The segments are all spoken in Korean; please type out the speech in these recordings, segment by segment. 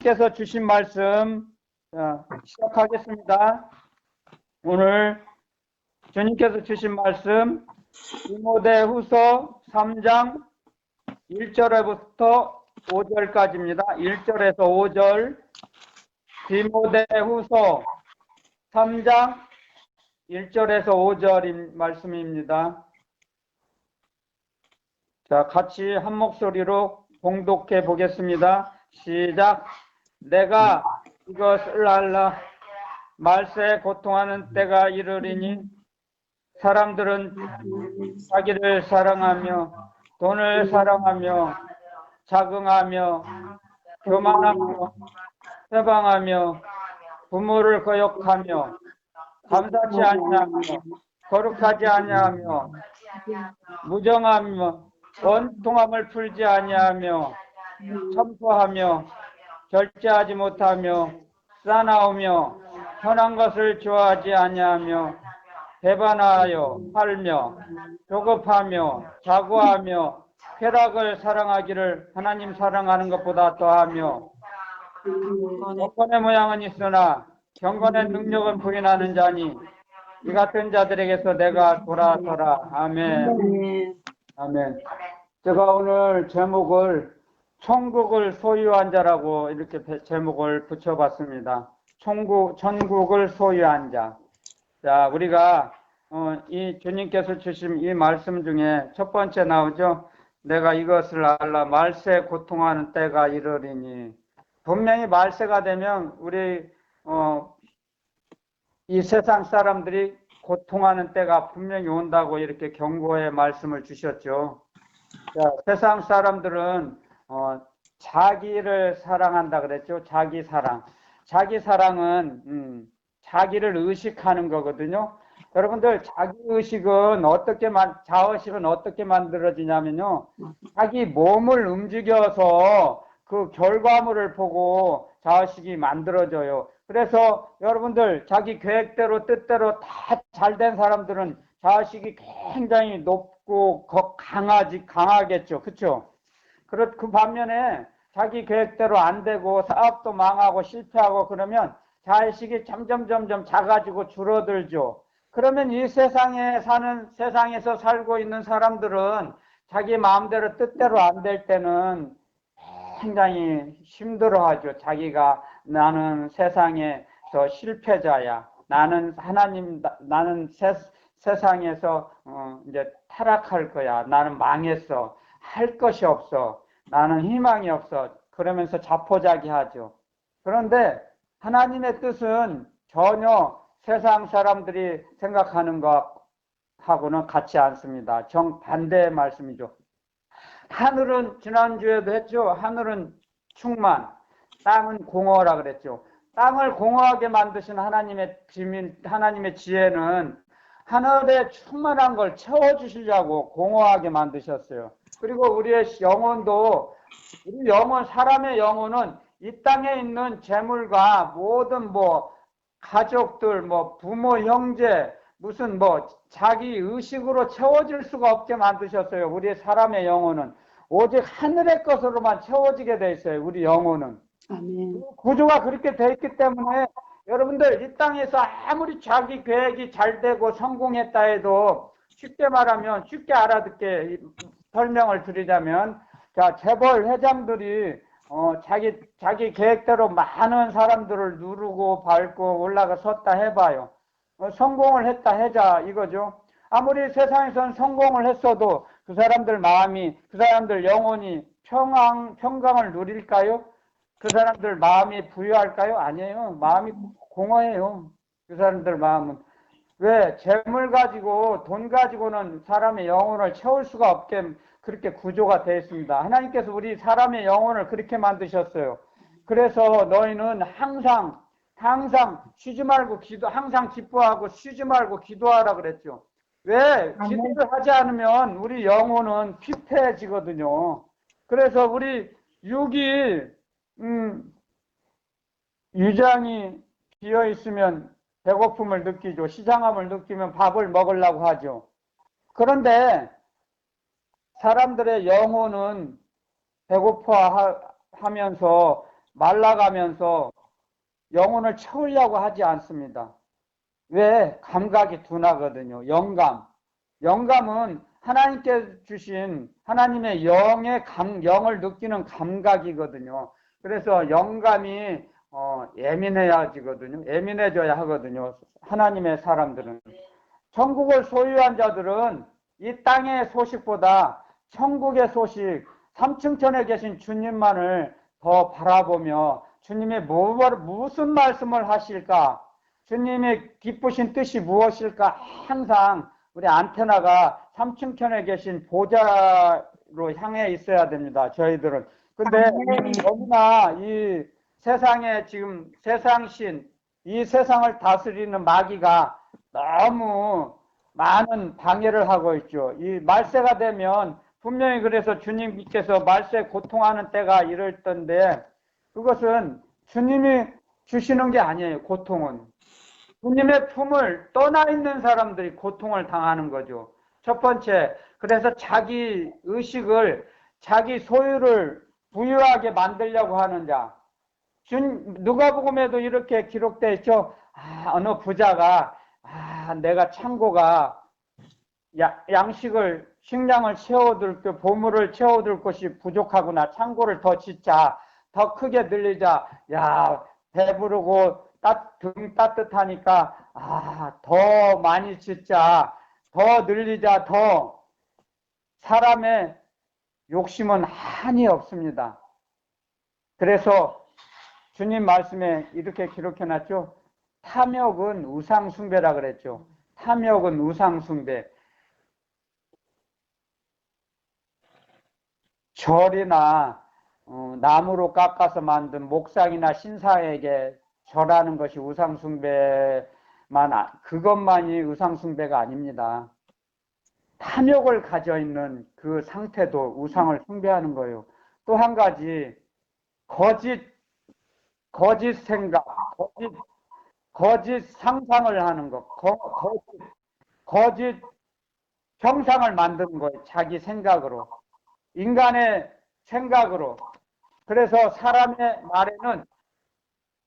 주님께서 주신 말씀 시작하겠습니다. 오늘 주님께서 주신 말씀 디모데후서 3장 1절부터 5절까지입니다. 1절에서 5절 디모데후서 3장 1절에서 5절인 말씀입니다. 자, 같이 한 목소리로 봉독해 보겠습니다. 시작. 내가 이것을 알라. 말세에 고통하는 때가 이르리니 사람들은 자기를 사랑하며 돈을 사랑하며 자긍하며 교만하며 해방하며 부모를 거역하며 감사치 아니하며 거룩하지 아니하며 무정하며 원통함을 풀지 아니하며 첨포하며 절제하지 못하며 싸나우며 선한 것을 좋아하지 아니하며 배반하여 팔며 조급하며 자고하며 쾌락을 사랑하기를 하나님 사랑하는 것보다 더하며 경건의 모양은 있으나 경건의 능력은 부인하는 자니 이 같은 자들에게서 내가 돌아서라. 아멘. 아멘. 제가 오늘 제목을 천국을 소유한 자라고 이렇게 제목을 붙여봤습니다. 천국을 소유한 자. 자, 우리가 이 주님께서 주신 이 말씀 중에 첫 번째 나오죠. 내가 이것을 알라. 말세에 고통하는 때가 이르리니. 분명히 말세가 되면 우리 이 세상 사람들이 고통하는 때가 분명히 온다고 이렇게 경고의 말씀을 주셨죠. 자, 세상 사람들은 자기를 사랑한다 그랬죠. 자기 사랑. 자기 사랑은 자기를 의식하는 거거든요. 여러분들 자기의식은 자의식은 어떻게 만들어지냐면요. 자기 몸을 움직여서 그 결과물을 보고 자의식이 만들어져요. 그래서 여러분들 자기 계획대로 뜻대로 다 잘된 사람들은 자의식이 굉장히 높고 강하겠죠. 그렇죠? 그 반면에 자기 계획대로 안 되고 사업도 망하고 실패하고 그러면 자의식이 점점 작아지고 줄어들죠. 그러면 이 세상에서 살고 있는 사람들은 자기 마음대로 뜻대로 안 될 때는 굉장히 힘들어하죠. 자기가 나는 세상에서 실패자야. 나는 세상에서 이제 타락할 거야. 나는 망했어. 할 것이 없어. 나는 희망이 없어. 그러면서 자포자기하죠. 그런데 하나님의 뜻은 전혀 세상 사람들이 생각하는 것하고는 같지 않습니다. 정반대의 말씀이죠. 하늘은 지난주에도 했죠. 하늘은 충만, 땅은 공허라 그랬죠. 땅을 공허하게 만드신 하나님의 비밀, 하나님의 지혜는 하늘에 충만한 걸 채워주시려고 공허하게 만드셨어요. 그리고 우리의 영혼도, 사람의 영혼은 이 땅에 있는 재물과 모든 가족들, 부모, 형제, 무슨 자기 의식으로 채워질 수가 없게 만드셨어요. 우리 사람의 영혼은 오직 하늘의 것으로만 채워지게 돼 있어요. 우리 영혼은. 아멘. 구조가 그렇게 돼 있기 때문에 여러분들 이 땅에서 아무리 자기 계획이 잘 되고 성공했다 해도 쉽게 말하면, 쉽게 알아듣게 설명을 드리자면, 자, 재벌 회장들이 자기 계획대로 많은 사람들을 누르고 밟고 올라섰다 해봐요. 성공을 했다 해자 이거죠. 아무리 세상에선 성공을 했어도 그 사람들 마음이, 그 사람들 영혼이 평강을 누릴까요? 그 사람들 마음이 부유할까요? 아니에요. 마음이 공허해요. 그 사람들 마음은. 왜? 재물 가지고, 돈 가지고는 사람의 영혼을 채울 수가 없게 그렇게 구조가 되어 있습니다. 하나님께서 우리 사람의 영혼을 그렇게 만드셨어요. 그래서 너희는 항상 쉬지 말고 항상 기뻐하고 쉬지 말고 기도하라 그랬죠. 왜? 기도를 하지 않으면 우리 영혼은 피폐해지거든요. 그래서 우리 육이 위장이 비어 있으면 배고픔을 느끼죠. 시장함을 느끼면 밥을 먹으려고 하죠. 그런데 사람들의 영혼은 배고파하면서 말라가면서 영혼을 채우려고 하지 않습니다. 왜? 감각이 둔하거든요. 영감. 영감은 하나님께 주신 하나님의 영을 느끼는 감각이거든요. 그래서 영감이 예민해야지거든요. 예민해져야 하거든요. 하나님의 사람들은. 천국을 소유한 자들은 이 땅의 소식보다 천국의 소식, 삼층천에 계신 주님만을 더 바라보며 주님이 무슨 말씀을 하실까? 주님의 기쁘신 뜻이 무엇일까? 항상 우리 안테나가 삼층천에 계신 보좌로 향해 있어야 됩니다. 저희들은. 근데 너무나 이 세상에 지금 세상신, 이 세상을 다스리는 마귀가 너무 많은 방해를 하고 있죠. 이 말세가 되면 분명히 그래서 주님께서 말세 고통하는 때가 이럴 텐데 그것은 주님이 주시는 게 아니에요. 고통은. 주님의 품을 떠나 있는 사람들이 고통을 당하는 거죠. 첫 번째, 그래서 자기 의식을, 자기 소유를 부유하게 만들려고 하는 자. 누가복음에도 이렇게 기록되어 있죠. 어느 부자가 내가 창고가 식량을 채워둘 보물을 채워둘 것이 부족하구나. 창고를 더 짓자. 더 크게 늘리자. 야, 배부르고 등 따뜻하니까 더 많이 짓자. 더 늘리자. 더. 사람의 욕심은 한이 없습니다. 그래서 주님 말씀에 이렇게 기록해놨죠. 탐욕은 우상숭배라 그랬죠. 탐욕은 우상숭배. 절이나 나무로 깎아서 만든 목상이나 신사에게 절하는 것이 그것만이 우상숭배가 아닙니다. 탐욕을 가져 있는 그 상태도 우상을 숭배하는 거예요. 또 한 가지 거짓 생각, 거짓 상상을 하는 것, 거짓 형상을 만드는 거예요. 자기 생각으로. 인간의 생각으로. 그래서 사람의 말에는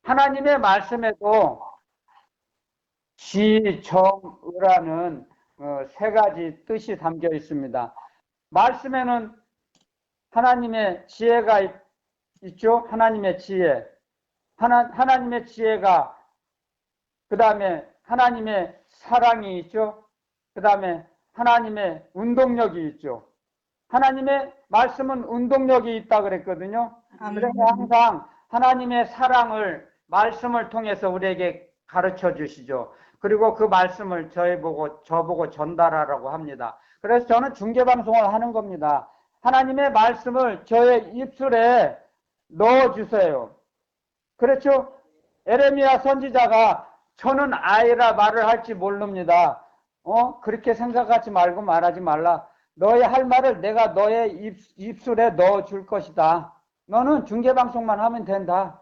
하나님의 말씀에도 지, 정, 의라는 세 가지 뜻이 담겨 있습니다. 말씀에는 하나님의 지혜가 있죠. 하나님의 지혜. 하나님의 지혜가 그 다음에 하나님의 사랑이 있죠. 그 다음에 하나님의 운동력이 있죠. 하나님의 말씀은 운동력이 있다 그랬거든요. 그래서 항상 하나님의 사랑을 말씀을 통해서 우리에게 가르쳐 주시죠. 그리고 그 말씀을 저보고 전달하라고 합니다. 그래서 저는 중계방송을 하는 겁니다. 하나님의 말씀을 저의 입술에 넣어주세요. 그렇죠? 에레미야 선지자가 저는 아이라 말을 할지 모릅니다. 그렇게 생각하지 말고 말하지 말라. 너의 할 말을 내가 너의 입술에 넣어줄 것이다. 너는 중계방송만 하면 된다.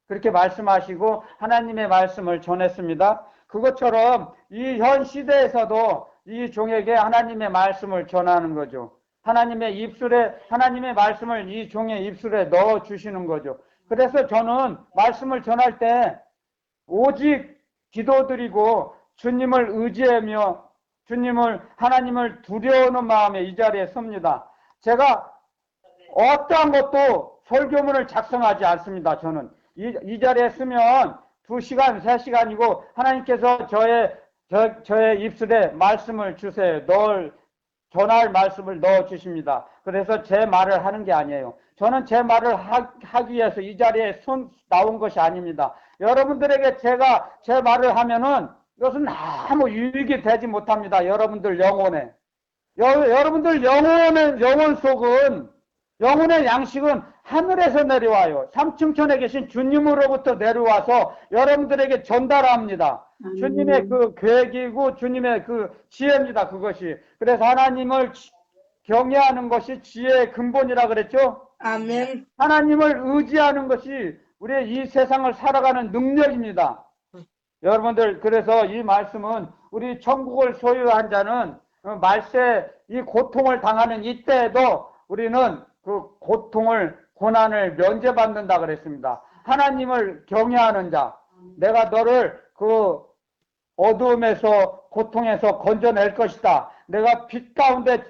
그렇게 말씀하시고 하나님의 말씀을 전했습니다. 그것처럼 이 현 시대에서도 이 종에게 하나님의 말씀을 전하는 거죠. 하나님의 말씀을 이 종의 입술에 넣어주시는 거죠. 그래서 저는 말씀을 전할 때 오직 기도드리고 주님을 의지하며 하나님을 두려워하는 마음에 이 자리에 섭니다. 제가 어떠한 것도 설교문을 작성하지 않습니다. 저는 이 자리에 쓰면 2시간, 3시간이고 하나님께서 저의 입술에 말씀을 주세요. 전할 말씀을 넣어 주십니다. 그래서 제 말을 하는 게 아니에요. 저는 제 말을 하기 위해서 이 자리에 나온 것이 아닙니다. 여러분들에게 제가 제 말을 하면은 이것은 아무 유익이 되지 못합니다. 여러분들 영혼에. 여러분들 영혼 속은, 영혼의 양식은 하늘에서 내려와요. 삼층천에 계신 주님으로부터 내려와서 여러분들에게 전달합니다. 주님의 그 계획이고 주님의 그 지혜입니다. 그것이. 그래서 하나님을 경외하는 것이 지혜의 근본이라 그랬죠? 아멘. 하나님을 의지하는 것이 우리의 이 세상을 살아가는 능력입니다. 여러분들, 그래서 이 말씀은 우리 천국을 소유한 자는 말세 이 고통을 당하는 이때에도 우리는 그 고난을 면제받는다 그랬습니다. 하나님을 경외하는 자, 내가 너를 그 어두움에서 고통에서 건져낼 것이다. 내가 빛 가운데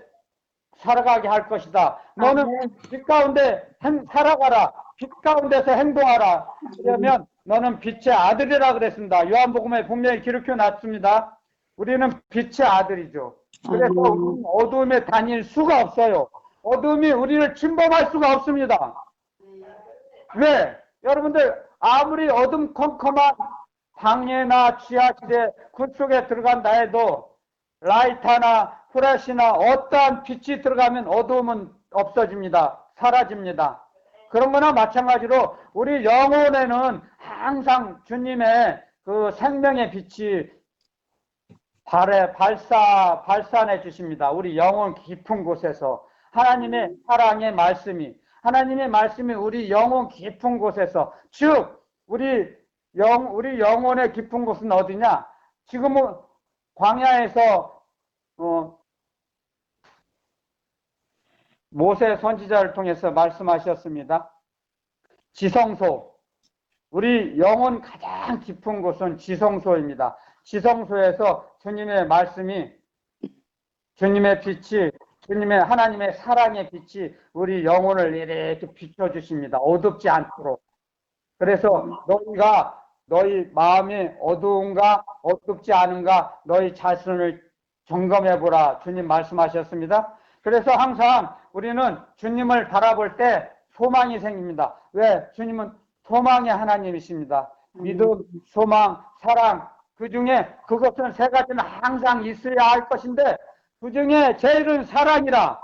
살아가게 할 것이다. 너는 빛 가운데 살아가라. 빛 가운데서 행동하라. 그러면 너는 빛의 아들이라 그랬습니다. 요한복음에 분명히 기록해 놨습니다. 우리는 빛의 아들이죠. 그래서 우리는 어두움에 다닐 수가 없어요. 어둠이 우리를 침범할 수가 없습니다. 왜? 여러분들 아무리 어둠컴컴한 방해나 지하실에 굴 속에 들어간다 해도 라이터나 후레쉬나 어떠한 빛이 들어가면 어두움은 없어집니다. 사라집니다. 그런 거나 마찬가지로 우리 영혼에는 항상 주님의 그 생명의 빛이 발산해 주십니다. 우리 영혼 깊은 곳에서 하나님의 사랑의 말씀이 우리 영혼 깊은 곳에서, 즉 우리 영혼의 깊은 곳은 어디냐? 지금은 광야에서 모세 선지자를 통해서 말씀하셨습니다. 지성소, 우리 영혼 가장 깊은 곳은 지성소입니다. 지성소에서 주님의 말씀이, 주님의 빛이, 주님의 하나님의 사랑의 빛이 우리 영혼을 이렇게 비춰주십니다. 어둡지 않도록. 그래서 너희가 너희 마음이 어두운가 어둡지 않은가 너희 자신을 점검해보라. 주님 말씀하셨습니다. 그래서 항상 우리는 주님을 바라볼 때 소망이 생깁니다. 왜? 주님은 소망의 하나님이십니다. 믿음, 소망, 사랑, 그 중에 그것은 세 가지는 항상 있어야 할 것인데 그 중에 제일은 사랑이라.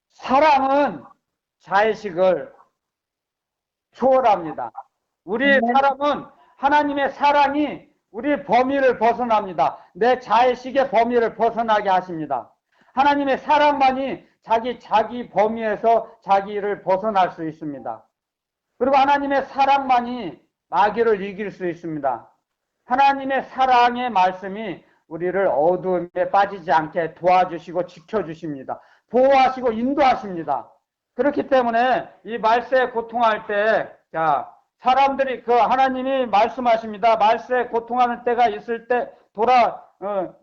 사랑은 자의식을 초월합니다. 우리 사랑은 하나님의 사랑이 우리 범위를 벗어납니다. 내 자의식의 범위를 벗어나게 하십니다. 하나님의 사랑만이 자기 범위에서 자기를 벗어날 수 있습니다. 그리고 하나님의 사랑만이 마귀를 이길 수 있습니다. 하나님의 사랑의 말씀이 우리를 어두움에 빠지지 않게 도와주시고 지켜주십니다. 보호하시고 인도하십니다. 그렇기 때문에 이 말세에 고통할 때, 사람들이 하나님이 말씀하십니다. 말세에 고통하는 때가 있을 때,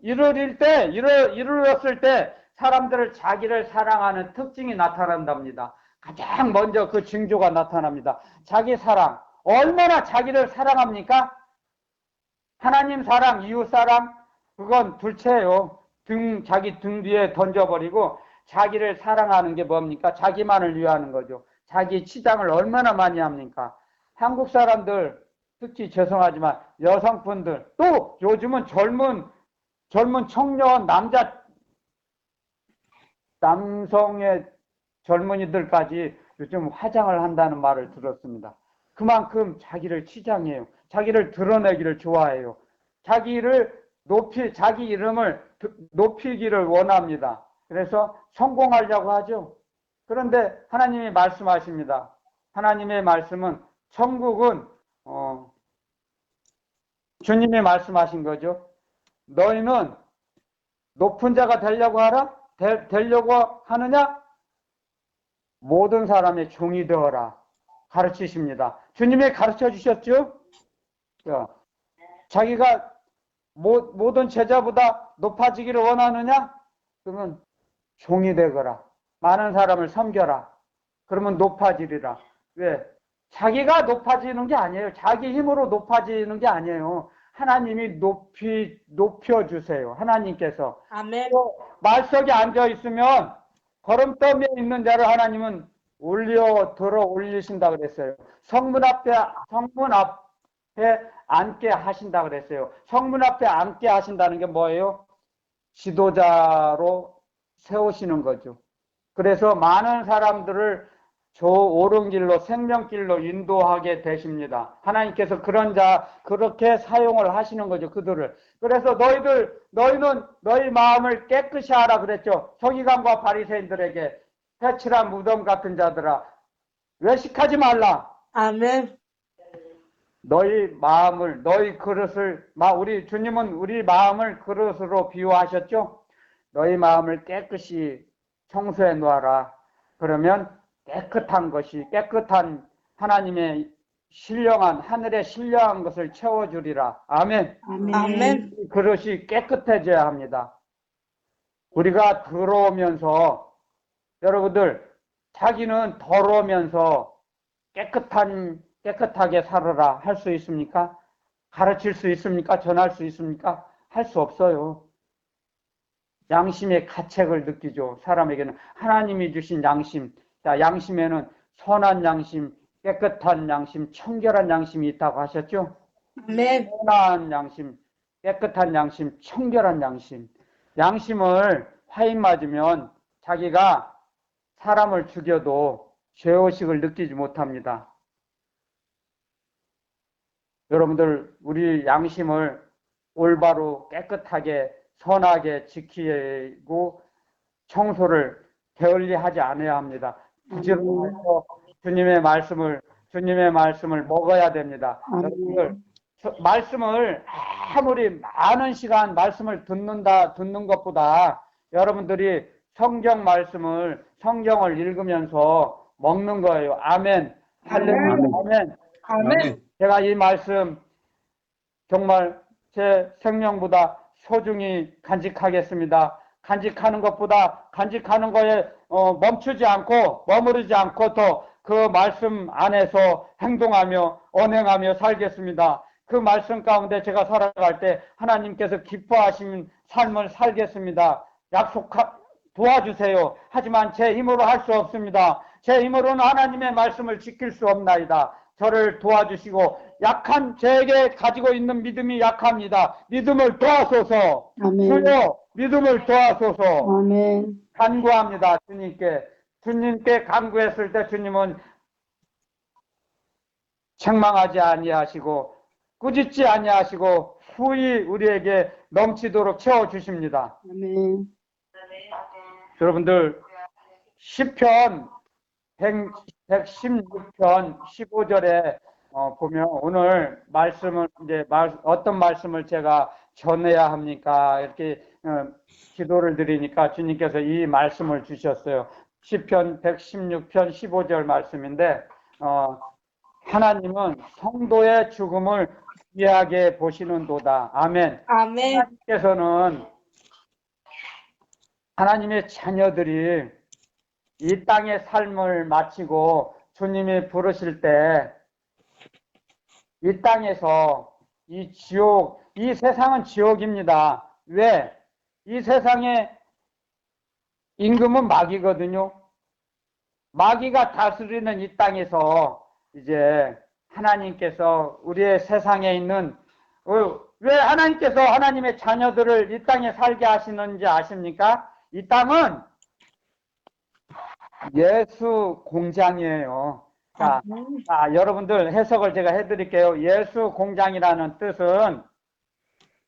이르렀을 때 사람들을 자기를 사랑하는 특징이 나타난답니다. 가장 먼저 그 징조가 나타납니다. 자기 사랑. 얼마나 자기를 사랑합니까? 하나님 사랑, 이웃 사랑, 그건 둘째예요. 자기 등 뒤에 던져버리고 자기를 사랑하는 게 뭡니까? 자기만을 위하는 거죠. 자기 치장을 얼마나 많이 합니까? 한국 사람들, 특히 죄송하지만 여성분들, 또 요즘은 젊은 청년, 남성의 젊은이들까지 요즘 화장을 한다는 말을 들었습니다. 그만큼 자기를 치장해요. 자기를 드러내기를 좋아해요. 자기 이름을 높이기를 원합니다. 그래서 성공하려고 하죠. 그런데 하나님이 말씀하십니다. 하나님의 말씀은, 천국은 주님이 말씀하신 거죠. 너희는 높은 자가 되려고 하느냐? 모든 사람의 종이 되어라. 가르치십니다. 주님이 가르쳐 주셨죠? 자기가 모든 제자보다 높아지기를 원하느냐? 그러면 종이 되거라. 많은 사람을 섬겨라. 그러면 높아지리라. 왜? 자기가 높아지는 게 아니에요. 자기 힘으로 높아지는 게 아니에요. 하나님이 높여주세요. 하나님께서. 아멘. 말석에 앉아 있으면 걸음더미에 있는 자를 하나님은 들어 올리신다 그랬어요. 성문 앞에 앉게 하신다 그랬어요. 성문 앞에 앉게 하신다는 게 뭐예요? 지도자로 세우시는 거죠. 그래서 많은 사람들을 옳은 길로, 생명길로 인도하게 되십니다. 하나님께서 그렇게 사용을 하시는 거죠, 그들을. 그래서 너희는 너희 마음을 깨끗이 하라 그랬죠. 서기관과 바리새인들에게. 회칠한 무덤 같은 자들아, 외식하지 말라. 아멘. 너희 마음을, 너희 그릇을, 우리 주님은 우리 마음을 그릇으로 비유하셨죠. 너희 마음을 깨끗이 청소해 놓아라. 그러면 깨끗한 하나님의 신령한 하늘의 신령한 것을 채워주리라. 아멘. 아멘. 이 그릇이 깨끗해져야 합니다. 우리가 더러우면서 여러분들 자기는 더러우면서 깨끗하게 살아라 할 수 있습니까? 가르칠 수 있습니까? 전할 수 있습니까? 할 수 없어요. 양심의 가책을 느끼죠. 사람에게는 하나님이 주신 양심. 자, 양심에는 선한 양심, 깨끗한 양심, 청결한 양심이 있다고 하셨죠? 아멘. 선한 양심, 깨끗한 양심, 청결한 양심. 양심을 화인 맞으면 자기가 사람을 죽여도 죄의식을 느끼지 못합니다. 여러분들 우리 양심을 올바로 깨끗하게 선하게 지키고 청소를 게을리하지 않아야 합니다. 부지런해서 주님의 말씀을 먹어야 됩니다. 여러분들 말씀을 아무리 많은 시간 말씀을 듣는 것보다 여러분들이 성경을 읽으면서 먹는 거예요. 아멘. 할렐루야. 아멘. 아멘. 제가 이 말씀 정말 제 생명보다 소중히 간직하겠습니다. 간직하는 것보다 간직하는 거에 멈추지 않고 머무르지 않고 또 그 말씀 안에서 행동하며 언행하며 살겠습니다. 그 말씀 가운데 제가 살아갈 때 하나님께서 기뻐하시는 삶을 살겠습니다. 도와주세요. 하지만 제 힘으로 할 수 없습니다. 제 힘으로는 하나님의 말씀을 지킬 수 없나이다. 저를 도와주시고 제게 가지고 있는 믿음이 약합니다. 믿음을 도와소서. 주여 믿음을 도와소서. 아멘. 간구합니다. 주님께 간구했을 때 주님은 책망하지 아니하시고 꾸짖지 아니하시고 후히 우리에게 넘치도록 채워주십니다. 아멘. 여러분들 시편 116편 15절에 보면 오늘 말씀을 어떤 말씀을 제가 전해야 합니까? 이렇게 기도를 드리니까 주님께서 이 말씀을 주셨어요. 시편 116편 15절 말씀인데 하나님은 성도의 죽음을 귀하게 보시는도다. 아멘. 아멘. 하나님께서는 하나님의 자녀들이 이 땅의 삶을 마치고 주님이 부르실 때 이 땅에서 이 세상은 지옥입니다. 왜? 이 세상의 임금은 마귀거든요. 마귀가 다스리는 이 땅에서 이제 하나님께서 우리의 세상에 있는 왜 하나님께서 하나님의 자녀들을 이 땅에 살게 하시는지 아십니까? 이 땅은 예수 공장이에요. 자, 여러분들 해석을 제가 해드릴게요. 예수 공장이라는 뜻은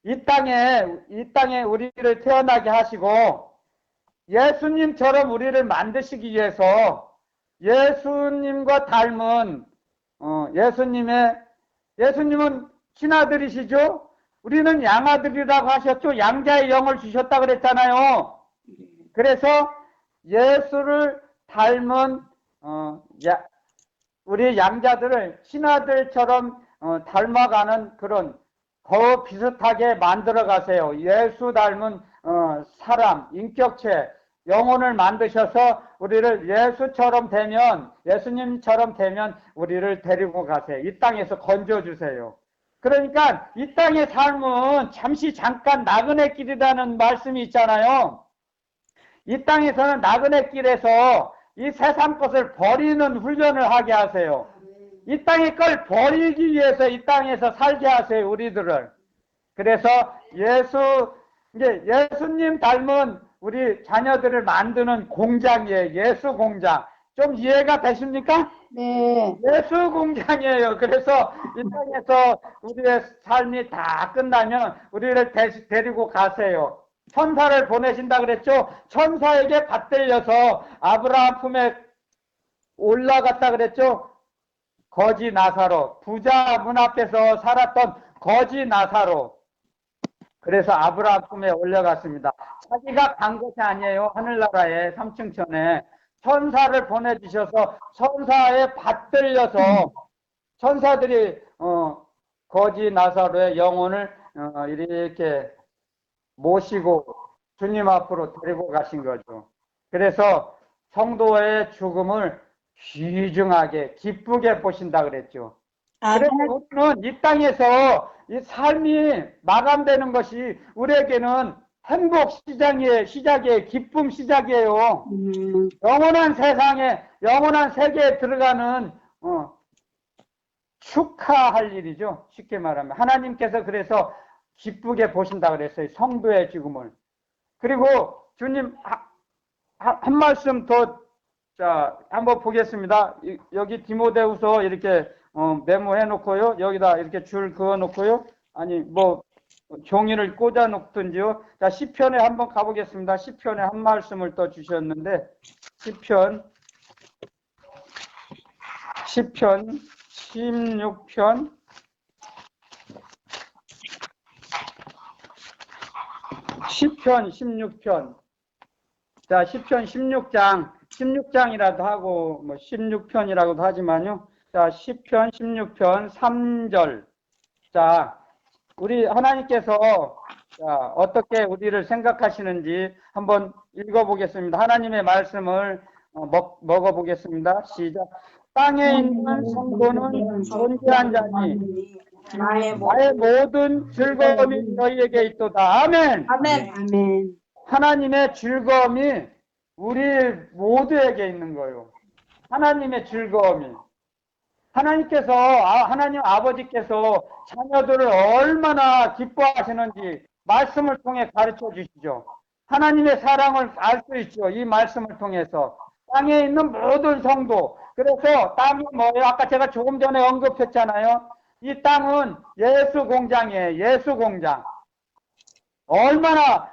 이 땅에 우리를 태어나게 하시고 예수님처럼 우리를 만드시기 위해서 예수님과 닮은 예수님은 신아들이시죠? 우리는 양아들이라고 하셨죠? 양자의 영을 주셨다 그랬잖아요. 그래서 예수를 닮은 우리 양자들을 신하들처럼 닮아가는 그런 더 비슷하게 만들어 가세요. 예수 닮은 사람, 인격체, 영혼을 만드셔서 우리를 예수님처럼 되면 우리를 데리고 가세요. 이 땅에서 건져주세요. 그러니까 이 땅의 삶은 잠깐 나그네 길이라는 말씀이 있잖아요. 이 땅에서는 나그네 길에서 이 세상 것을 버리는 훈련을 하게 하세요. 이 땅의 걸 버리기 위해서 이 땅에서 살게 하세요, 우리들을. 그래서 예수님 닮은 우리 자녀들을 만드는 공장이에요. 예수 공장. 좀 이해가 되십니까? 네. 예수 공장이에요. 그래서 이 땅에서 우리의 삶이 다 끝나면 우리를 데리고 가세요. 천사를 보내신다 그랬죠? 천사에게 받들려서 아브라함 품에 올라갔다 그랬죠? 거지 나사로, 부자 문 앞에서 살았던 거지 나사로. 그래서 아브라함 품에 올라갔습니다. 자기가 간 것이 아니에요. 하늘나라에 삼층천에 천사를 보내주셔서 천사에 받들려서 천사들이 거지 나사로의 영혼을 이렇게 모시고 주님 앞으로 데리고 가신 거죠. 그래서 성도의 죽음을 귀중하게 기쁘게 보신다 그랬죠. 그래서 아멘. 우리는 이 땅에서 이 삶이 마감되는 것이 우리에게는 행복 시작이에요. 기쁨 시작이에요. 영원한 세상에, 영원한 세계에 들어가는 축하할 일이죠. 쉽게 말하면 하나님께서 그래서 기쁘게 보신다 그랬어요. 성도의 죽음을. 그리고 주님 한 말씀 더, 자, 한번 보겠습니다. 여기 디모데후서 이렇게 메모해 놓고요. 여기다 이렇게 줄 그어 놓고요. 아니 뭐 종이를 꽂아 놓든지요. 자, 시편에 한번 가보겠습니다. 시편에 한 말씀을 또 주셨는데 시편 16편 16편. 자, 시편 16장이라도 하고 뭐 16편이라고도 하지만요. 자, 시편 16편 3절. 자, 우리 하나님께서 자, 어떻게 우리를 생각하시는지 한번 읽어보겠습니다. 하나님의 말씀을 먹어보겠습니다. 시작. 땅에 있는 성도는 존귀한 자니 나의 모든 즐거움이 너희에게 있도다. 아멘. 아멘. 하나님의 즐거움이 우리 모두에게 있는 거예요. 하나님의 즐거움이. 하나님께서, 하나님 아버지께서 자녀들을 얼마나 기뻐하시는지 말씀을 통해 가르쳐 주시죠. 하나님의 사랑을 알 수 있죠. 이 말씀을 통해서. 땅에 있는 모든 성도. 그래서 땅이 뭐예요? 아까 제가 조금 전에 언급했잖아요. 이 땅은 예수 공장이에요. 예수 공장. 얼마나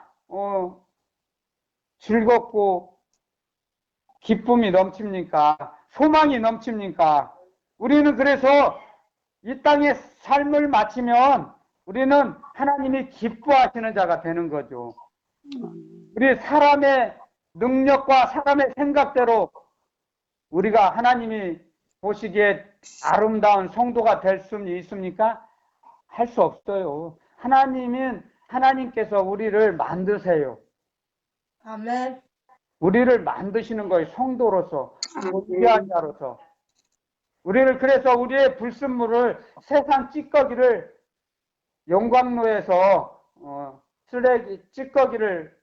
즐겁고 기쁨이 넘칩니까? 소망이 넘칩니까? 우리는 그래서 이 땅의 삶을 마치면 우리는 하나님이 기뻐하시는 자가 되는 거죠. 우리 사람의 능력과 사람의 생각대로 우리가 하나님이 보시기에 아름다운 성도가 될 수 있습니까? 할 수 없어요. 하나님께서 우리를 만드세요. 아멘. 우리를 만드시는 거예요. 성도로서, 존귀한 자로서. 우리를 그래서 우리의 불순물을 세상 찌꺼기를 용광로에서 쓰레기 찌꺼기를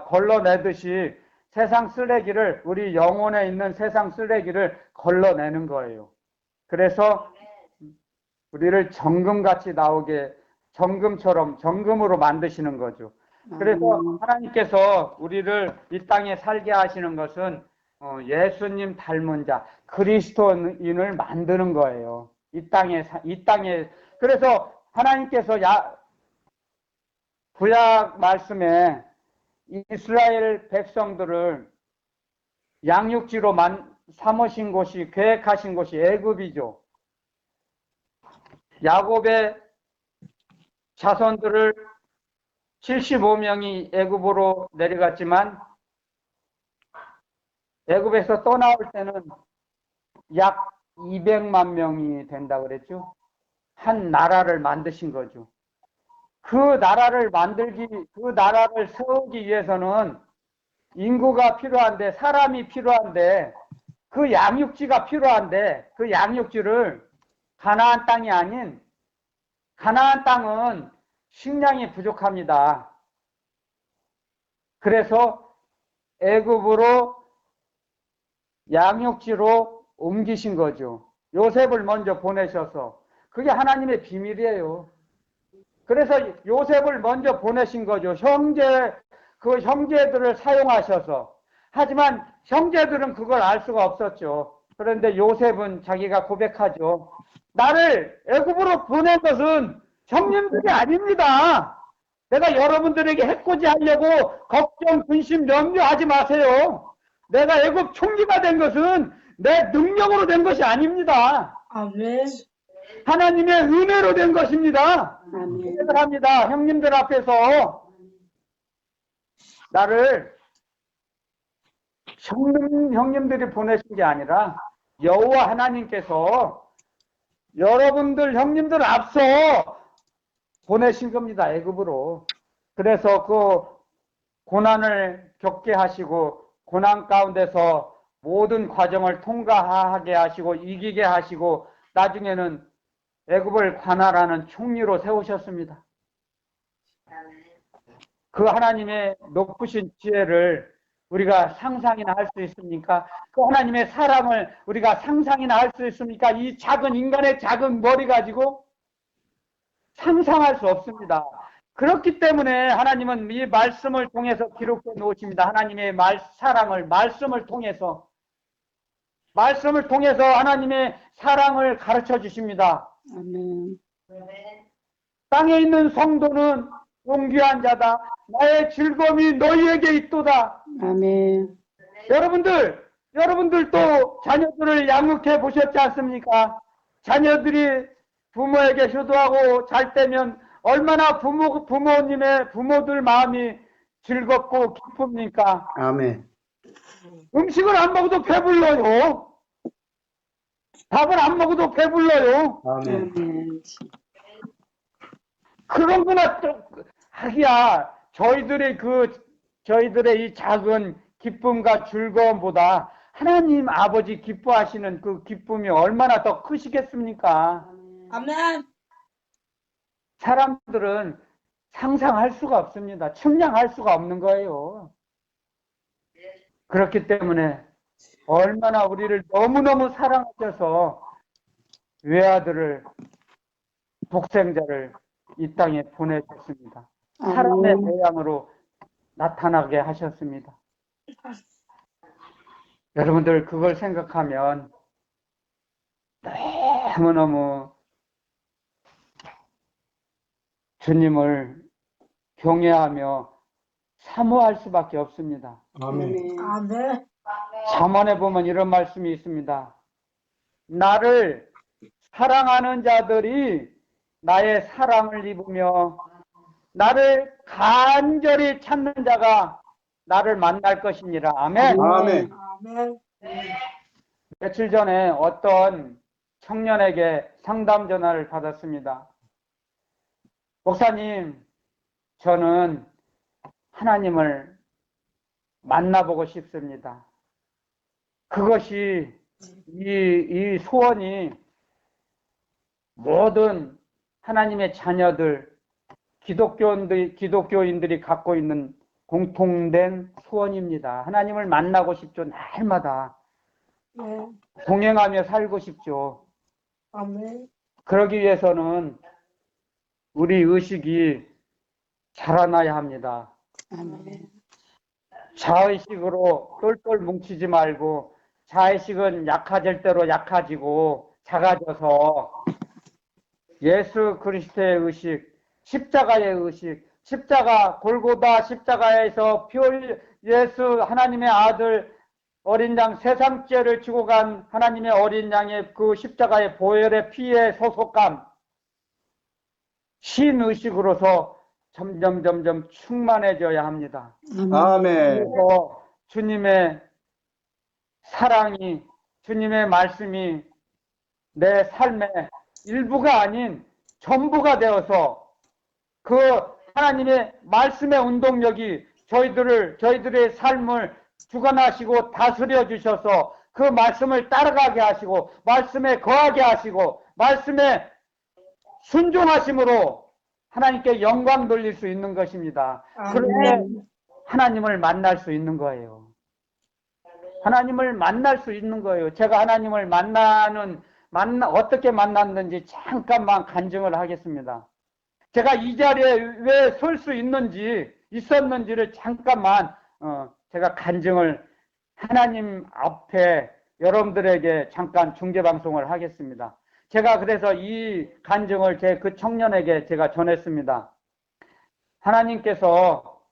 걸러내듯이 세상 쓰레기를 우리 영혼에 있는 세상 쓰레기를 걸러내는 거예요. 그래서 우리를 정금같이 나오게 정금으로 만드시는 거죠. 그래서 하나님께서 우리를 이 땅에 살게 하시는 것은 예수님 닮은 자, 그리스도인을 만드는 거예요. 이 땅에. 그래서 하나님께서 구약 말씀에 이스라엘 백성들을 양육지로 삼으신 곳이, 계획하신 곳이 애굽이죠. 야곱의 자손들을 75명이 애굽으로 내려갔지만 애굽에서 떠나올 때는 약 200만 명이 된다고 그랬죠. 한 나라를 만드신 거죠. 그 나라를 세우기 위해서는 인구가 필요한데, 사람이 필요한데, 그 양육지가 필요한데, 그 양육지를 가나안 땅이 아닌, 가나안 땅은 식량이 부족합니다. 그래서 애굽으로 양육지로 옮기신 거죠. 요셉을 먼저 보내셔서. 그게 하나님의 비밀이에요. 그래서 요셉을 먼저 보내신 거죠. 그 형제들을 사용하셔서. 하지만 형제들은 그걸 알 수가 없었죠. 그런데 요셉은 자기가 고백하죠. 나를 애굽으로 보낸 것은 형님들이 아닙니다. 내가 여러분들에게 해코지 하려고 걱정, 근심, 염려하지 마세요. 내가 애굽 총리가 된 것은 내 능력으로 된 것이 아닙니다. 아멘. 하나님의 은혜로 된 것입니다. 아멘. 합니다. 형님들 앞에서 나를 형님들이 보내신 게 아니라 여호와 하나님께서 여러분들 형님들 앞서 보내신 겁니다. 애굽으로. 그래서 그 고난을 겪게 하시고 고난 가운데서 모든 과정을 통과하게 하시고 이기게 하시고 나중에는 애굽을 관할하는 총리로 세우셨습니다. 그 하나님의 높으신 지혜를 우리가 상상이나 할 수 있습니까? 그 하나님의 사랑을 우리가 상상이나 할 수 있습니까? 이 작은 인간의 작은 머리 가지고 상상할 수 없습니다. 그렇기 때문에 하나님은 이 말씀을 통해서 기록해 놓으십니다. 하나님의 사랑을 말씀을 통해서 하나님의 사랑을 가르쳐 주십니다. 아멘. 땅에 있는 성도는 용귀한 자다. 나의 즐거움이 너희에게 있도다. 아멘. 여러분들도 자녀들을 양육해 보셨지 않습니까? 자녀들이 부모에게 효도하고 잘 되면 얼마나 부모들 마음이 즐겁고 기쁩니까? 아멘. 음식을 안 먹어도 배불러요. 밥을 안 먹어도 배불러요. 아멘. 아멘. 그런 거나 또 하기야 저희들의 이 작은 기쁨과 즐거움보다 하나님 아버지 기뻐하시는 그 기쁨이 얼마나 더 크시겠습니까? 아멘. 사람들은 상상할 수가 없습니다. 측량할 수가 없는 거예요. 그렇기 때문에 얼마나 우리를 너무너무 사랑하셔서 외아들을 독생자를 이 땅에 보내셨습니다. 사람의 아멘. 모양으로 나타나게 하셨습니다. 여러분들 그걸 생각하면 너무너무 주님을 경외하며 사모할 수밖에 없습니다. 아멘. 아멘. 잠언에 보면 이런 말씀이 있습니다. 나를 사랑하는 자들이 나의 사랑을 입으며 나를 간절히 찾는 자가 나를 만날 것이니라. 아멘. 아멘. 아멘. 며칠 전에 어떤 청년에게 상담 전화를 받았습니다. 목사님, 저는 하나님을 만나보고 싶습니다. 그것이 이 소원이 모든 하나님의 자녀들, 기독교인들이 갖고 있는 공통된 소원입니다. 하나님을 만나고 싶죠. 날마다 네. 동행하며 살고 싶죠. 아멘. 그러기 위해서는 우리 의식이 자라나야 합니다. 아멘. 자의식으로 똘똘 뭉치지 말고 자의식은 약해질 대로 약해지고 작아져서 예수 그리스도의 의식, 십자가의 의식, 골고다 십자가에서 예수 하나님의 아들 어린 양 세상 죄를 지고 간 하나님의 어린 양의 그 십자가의 보혈의 피의 소속감, 신의식으로서 점점 충만해져야 합니다. 아멘. 그래서 주님의 사랑이, 주님의 말씀이 내 삶의 일부가 아닌 전부가 되어서 그 하나님의 말씀의 운동력이 저희들의 삶을 주관하시고 다스려 주셔서 그 말씀을 따라가게 하시고 말씀에 거하게 하시고 말씀에 순종하심으로 하나님께 영광 돌릴 수 있는 것입니다. 그런데 아멘. 하나님을 만날 수 있는 거예요. 하나님을 만날 수 있는 거예요. 제가 하나님을 어떻게 만났는지 잠깐만 간증을 하겠습니다. 제가 이 자리에 왜 설 수 있었는지를 잠깐만 제가 간증을 하나님 앞에 여러분들에게 잠깐 중계방송을 하겠습니다. 제가 그래서 이 간증을 그 청년에게 제가 전했습니다. 하나님께서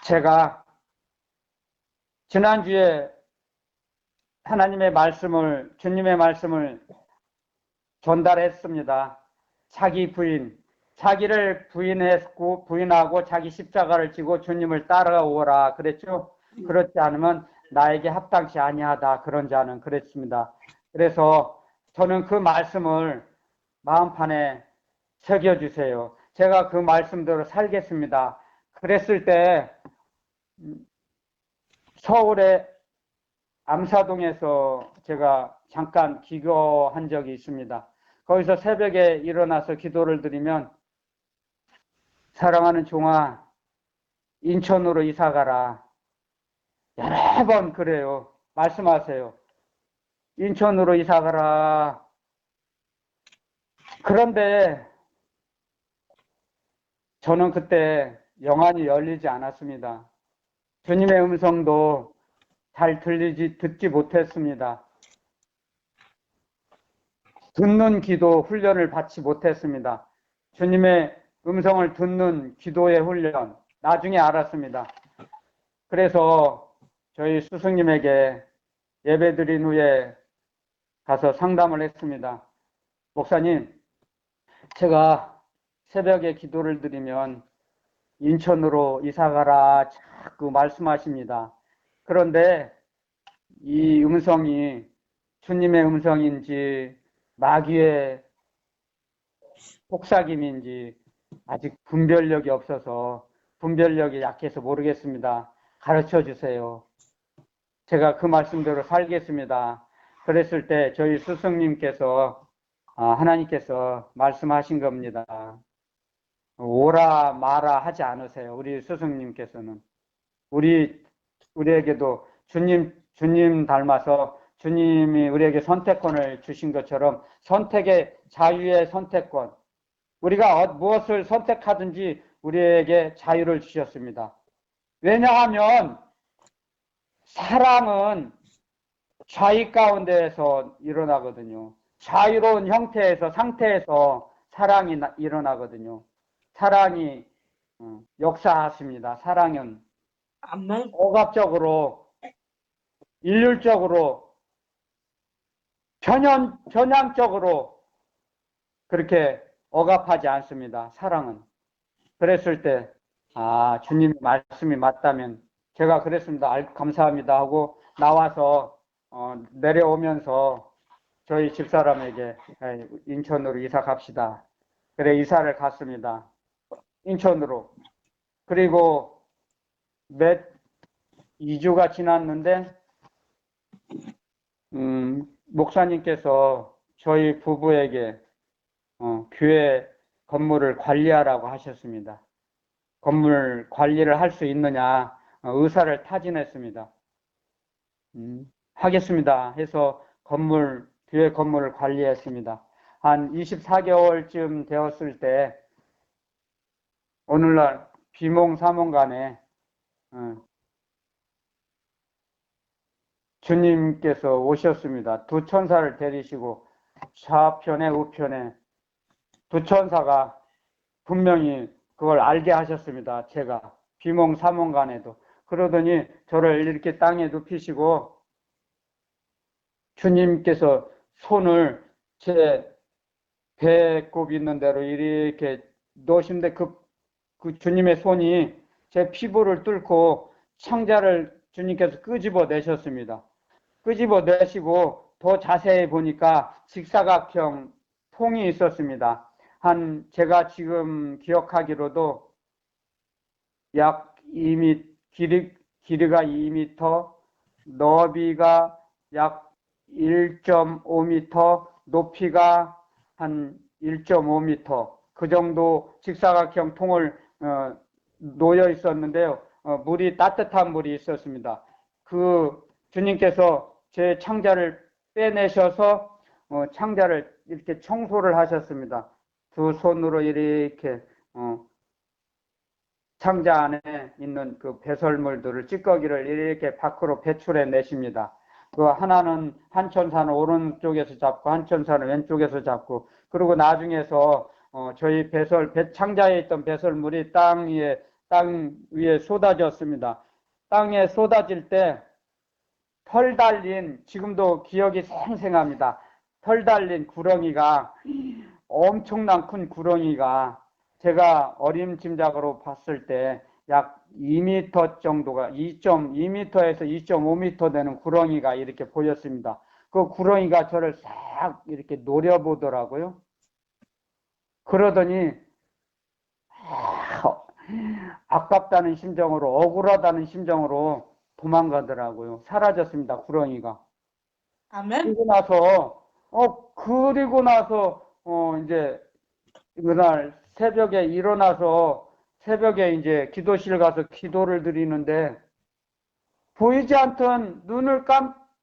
제가 지난주에 하나님의 말씀을, 주님의 말씀을 전달했습니다. 자기를 부인하고 자기 십자가를 지고 주님을 따라오라 그랬죠. 그렇지 않으면 나에게 합당치 아니하다 그런 자는 그랬습니다. 그래서 저는 그 말씀을 마음판에 새겨주세요. 제가 그 말씀대로 살겠습니다. 그랬을 때 서울의 암사동에서 제가 잠깐 기거한 적이 있습니다. 거기서 새벽에 일어나서 기도를 드리면 사랑하는 종아 인천으로 이사 가라. 여러 번 그래요. 말씀하세요. 인천으로 이사 가라. 그런데 저는 그때 영안이 열리지 않았습니다. 주님의 음성도 잘 듣지 못했습니다. 듣는 기도 훈련을 받지 못했습니다. 주님의 음성을 듣는 기도의 훈련, 나중에 알았습니다. 그래서 저희 스승님에게 예배드린 후에 가서 상담을 했습니다. 목사님, 제가 새벽에 기도를 드리면 인천으로 이사가라 자꾸 말씀하십니다. 그런데 이 음성이 주님의 음성인지 마귀의 속삭임인지 아직 분별력이 없어서 분별력이 약해서 모르겠습니다. 가르쳐 주세요. 제가 그 말씀대로 살겠습니다. 그랬을 때 저희 스승님께서 하나님께서 말씀하신 겁니다. 오라 마라 하지 않으세요. 우리 스승님께서는 우리에게도 주님 닮아서 주님이 우리에게 선택권을 주신 것처럼 선택의 자유의 선택권, 우리가 무엇을 선택하든지 우리에게 자유를 주셨습니다. 왜냐하면 사랑은 자유 가운데에서 일어나거든요. 자유로운 형태에서 상태에서 사랑이 일어나거든요. 사랑이 역사하십니다. 사랑은 아멘. 억압적으로 일률적으로 전향적으로 그렇게 억압하지 않습니다. 사랑은. 그랬을 때 주님의 말씀이 맞다면 제가 그랬습니다. 감사합니다 하고 나와서 내려오면서 저희 집사람에게 인천으로 이사 갑시다. 그래 이사를 갔습니다. 인천으로. 그리고 2주가 지났는데 목사님께서 저희 부부에게 교회 건물을 관리하라고 하셨습니다. 건물 관리를 할 수 있느냐 의사를 타진했습니다. 하겠습니다 해서 교회 건물을 관리했습니다. 한 24개월쯤 되었을 때 오늘날 비몽사몽간에 주님께서 오셨습니다. 두 천사를 데리시고 좌편에 우편에 두 천사가 분명히 그걸 알게 하셨습니다. 제가 비몽사몽간에도. 그러더니 저를 이렇게 땅에 눕히시고 주님께서 손을 제 배꼽 있는 대로 이렇게 놓으시는데 그 주님의 손이 제 피부를 뚫고 창자를 주님께서 끄집어 내셨습니다. 끄집어 내시고 더 자세히 보니까 직사각형 통이 있었습니다. 제가 지금 기억하기로도 약 2m, 길이가 2m, 너비가 약 1.5m, 높이가 한 1.5m, 그 정도 직사각형 통을 놓여 있었는데요. 따뜻한 물이 있었습니다. 주님께서 제 창자를 빼내셔서 창자를 이렇게 청소를 하셨습니다. 두 손으로 이렇게 창자 안에 있는 그 배설물들을 찌꺼기를 이렇게 밖으로 배출해 내십니다. 하나는 한 천사는 오른쪽에서 잡고 한 천사는 왼쪽에서 잡고 그리고 나중에서 저희 창자에 있던 배설물이 땅 위에 쏟아졌습니다. 땅에 쏟아질 때 털 달린 지금도 기억이 생생합니다. 털 달린 구렁이가 엄청난 큰 구렁이가 제가 어림짐작으로 봤을 때 약 2m 정도가 2.2m에서 2.5m 되는 구렁이가 이렇게 보였습니다. 그 구렁이가 저를 싹 이렇게 노려보더라고요. 그러더니 아깝다는 심정으로, 억울하다는 심정으로 도망가더라고요. 사라졌습니다, 구렁이가. 아멘. 그리고 나서 이제 그날 새벽에 일어나서 새벽에 이제 기도실 가서 기도를 드리는데 보이지 않던 눈을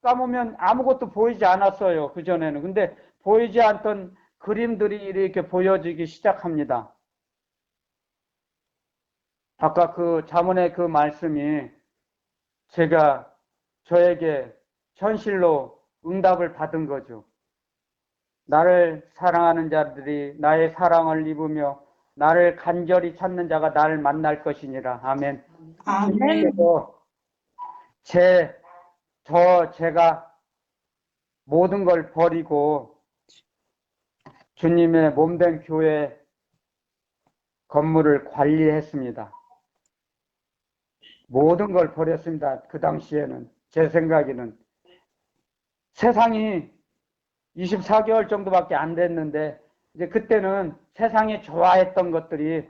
감으면 아무것도 보이지 않았어요. 그전에는. 근데 보이지 않던 그림들이 이렇게 보여지기 시작합니다. 아까 그 자문의 그 말씀이 제가 저에게 현실로 응답을 받은 거죠. 나를 사랑하는 자들이 나의 사랑을 입으며 나를 간절히 찾는 자가 나를 만날 것이니라. 아멘. 아멘. 제가 모든 걸 버리고 주님의 몸된 교회 건물을 관리했습니다. 모든 걸 버렸습니다. 그 당시에는 제 생각에는 세상이 24개월 정도밖에 안 됐는데 이제 그때는 세상에 좋아했던 것들이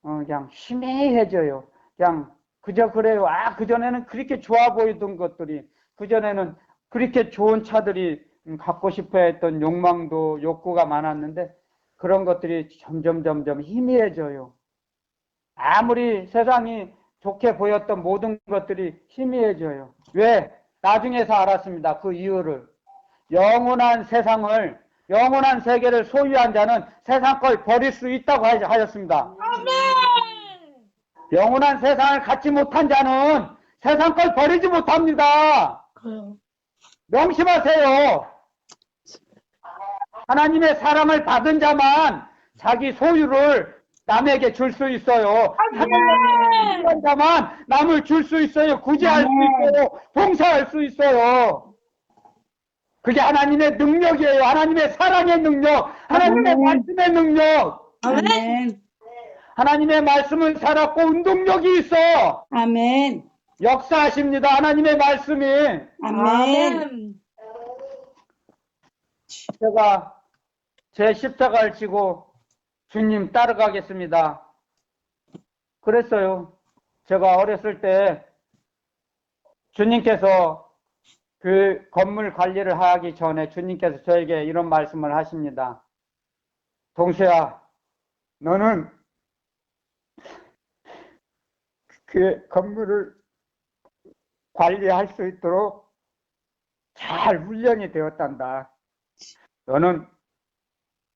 그냥 희미해져요. 그냥 그저 그래요. 그전에는 그렇게 좋아 보이던 것들이 그전에는 그렇게 좋은 차들이 갖고 싶어 했던 욕망도 욕구가 많았는데 그런 것들이 점점 희미해져요. 아무리 세상이 좋게 보였던 모든 것들이 희미해져요. 왜? 나중에서 알았습니다. 그 이유를. 영원한 세계를 소유한 자는 세상 걸 버릴 수 있다고 하셨습니다. 아멘. 영원한 세상을 갖지 못한 자는 세상 걸 버리지 못합니다. 그래요. 명심하세요. 하나님의 사랑을 받은 자만 자기 소유를 남에게 줄 수 있어요. 하나님의 사랑을 자만 남을 줄 수 있어요. 구제할 수 있어요. 봉사할 수 있어요. 그게 하나님의 능력이에요. 하나님의 사랑의 능력, 하나님의 말씀의 능력. 아멘. 하나님의 말씀은 살았고 운동력이 있어. 아멘. 역사하십니다. 하나님의 말씀이. 아멘. 제가 제 십자가를 지고 주님 따라가겠습니다. 그랬어요. 제가 어렸을 때 주님께서 그 건물 관리를 하기 전에 주님께서 저에게 이런 말씀을 하십니다. 동수야, 너는 그 건물을 관리할 수 있도록 잘 훈련이 되었단다. 너는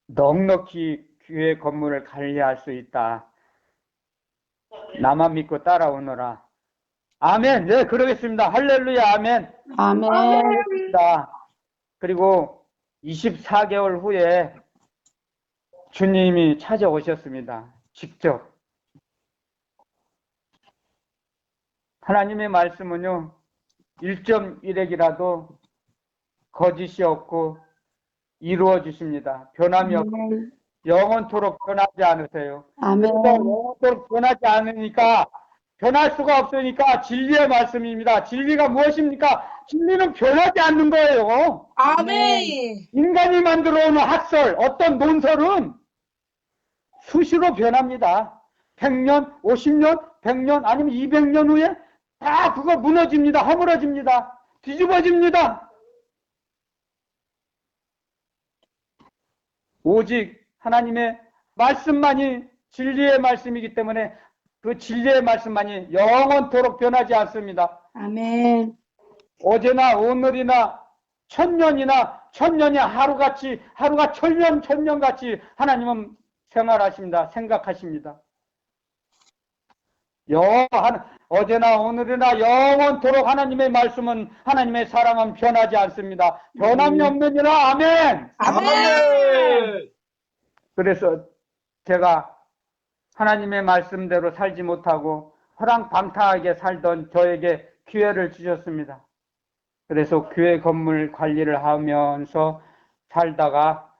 넉넉히 교회 건물을 관리할 수 있다. 나만 믿고 따라오너라. 아멘. 네, 그러겠습니다. 할렐루야. 아멘. 아멘. 그리고 24개월 후에 주님이 찾아오셨습니다. 직접. 하나님의 말씀은요, 1.1핵이라도 거짓이 없고 이루어 주십니다. 변함이 없고 영원토록 변하지 않으세요. 아멘. 영원토록 변하지 않으니까 변할 수가 없으니까 진리의 말씀입니다. 진리가 무엇입니까? 진리는 변하지 않는 거예요. 아멘. 인간이 만들어 오는 학설, 어떤 논설은 수시로 변합니다. 100년, 50년, 100년, 아니면 200년 후에 다 그거 무너집니다. 허물어집니다. 뒤집어집니다. 오직 하나님의 말씀만이 진리의 말씀이기 때문에 그 진리의 말씀만이 영원토록 변하지 않습니다. 아멘. 어제나 오늘이나 천년이 하루같이, 하루가 천년같이 하나님은 생활하십니다. 생각하십니다. 어제나 오늘이나 영원토록 하나님의 말씀은, 하나님의 사랑은 변하지 않습니다. 변함이 없느니라. 아멘. 아멘. 그래서 제가 하나님의 말씀대로 살지 못하고 허랑방탕하게 살던 저에게 기회를 주셨습니다. 그래서 교회 건물 관리를 하면서 살다가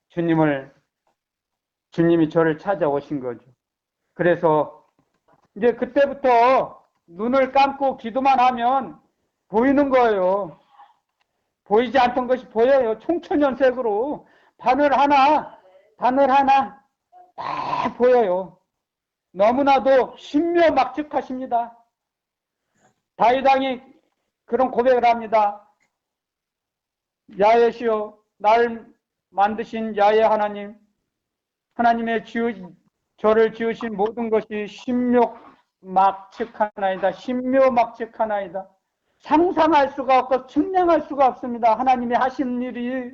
주님이 저를 찾아오신 거죠. 그래서 이제 그때부터 눈을 감고 기도만 하면 보이는 거예요. 보이지 않던 것이 보여요. 총천연색으로 바늘 하나 다 보여요. 너무나도 신묘막측하십니다. 다윗 왕이 그런 고백을 합니다. 야훼시여, 날 만드신 야훼 하나님, 하나님의 저를 지으신 모든 것이 신묘막측하나이다. 신묘막측하나이다. 상상할 수가 없고 측량할 수가 없습니다. 하나님이 하시는 일이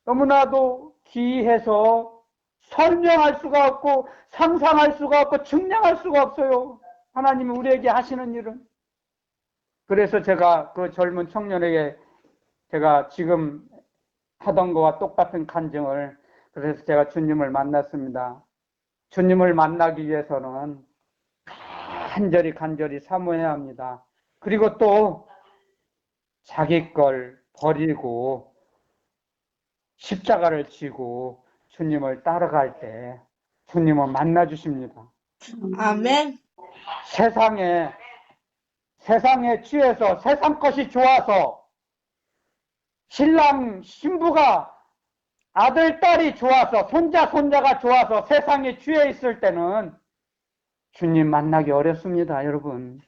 너무나도 기이해서 설명할 수가 없고 상상할 수가 없고 측량할 수가 없어요. 하나님이 우리에게 하시는 일은. 그래서 제가 그 젊은 청년에게 제가 지금 하던 거와 똑같은 간증을, 그래서 제가 주님을 만났습니다. 주님을 만나기 위해서는 간절히 사모해야 합니다. 그리고 또 자기 걸 버리고 십자가를 지고 주님을 따라갈 때 주님은 만나 주십니다. 아멘. 세상에 취해서 세상 것이 좋아서 신부가 아들, 딸이 좋아서 손자가 좋아서 세상에 취해 있을 때는 주님 만나기 어렵습니다, 여러분.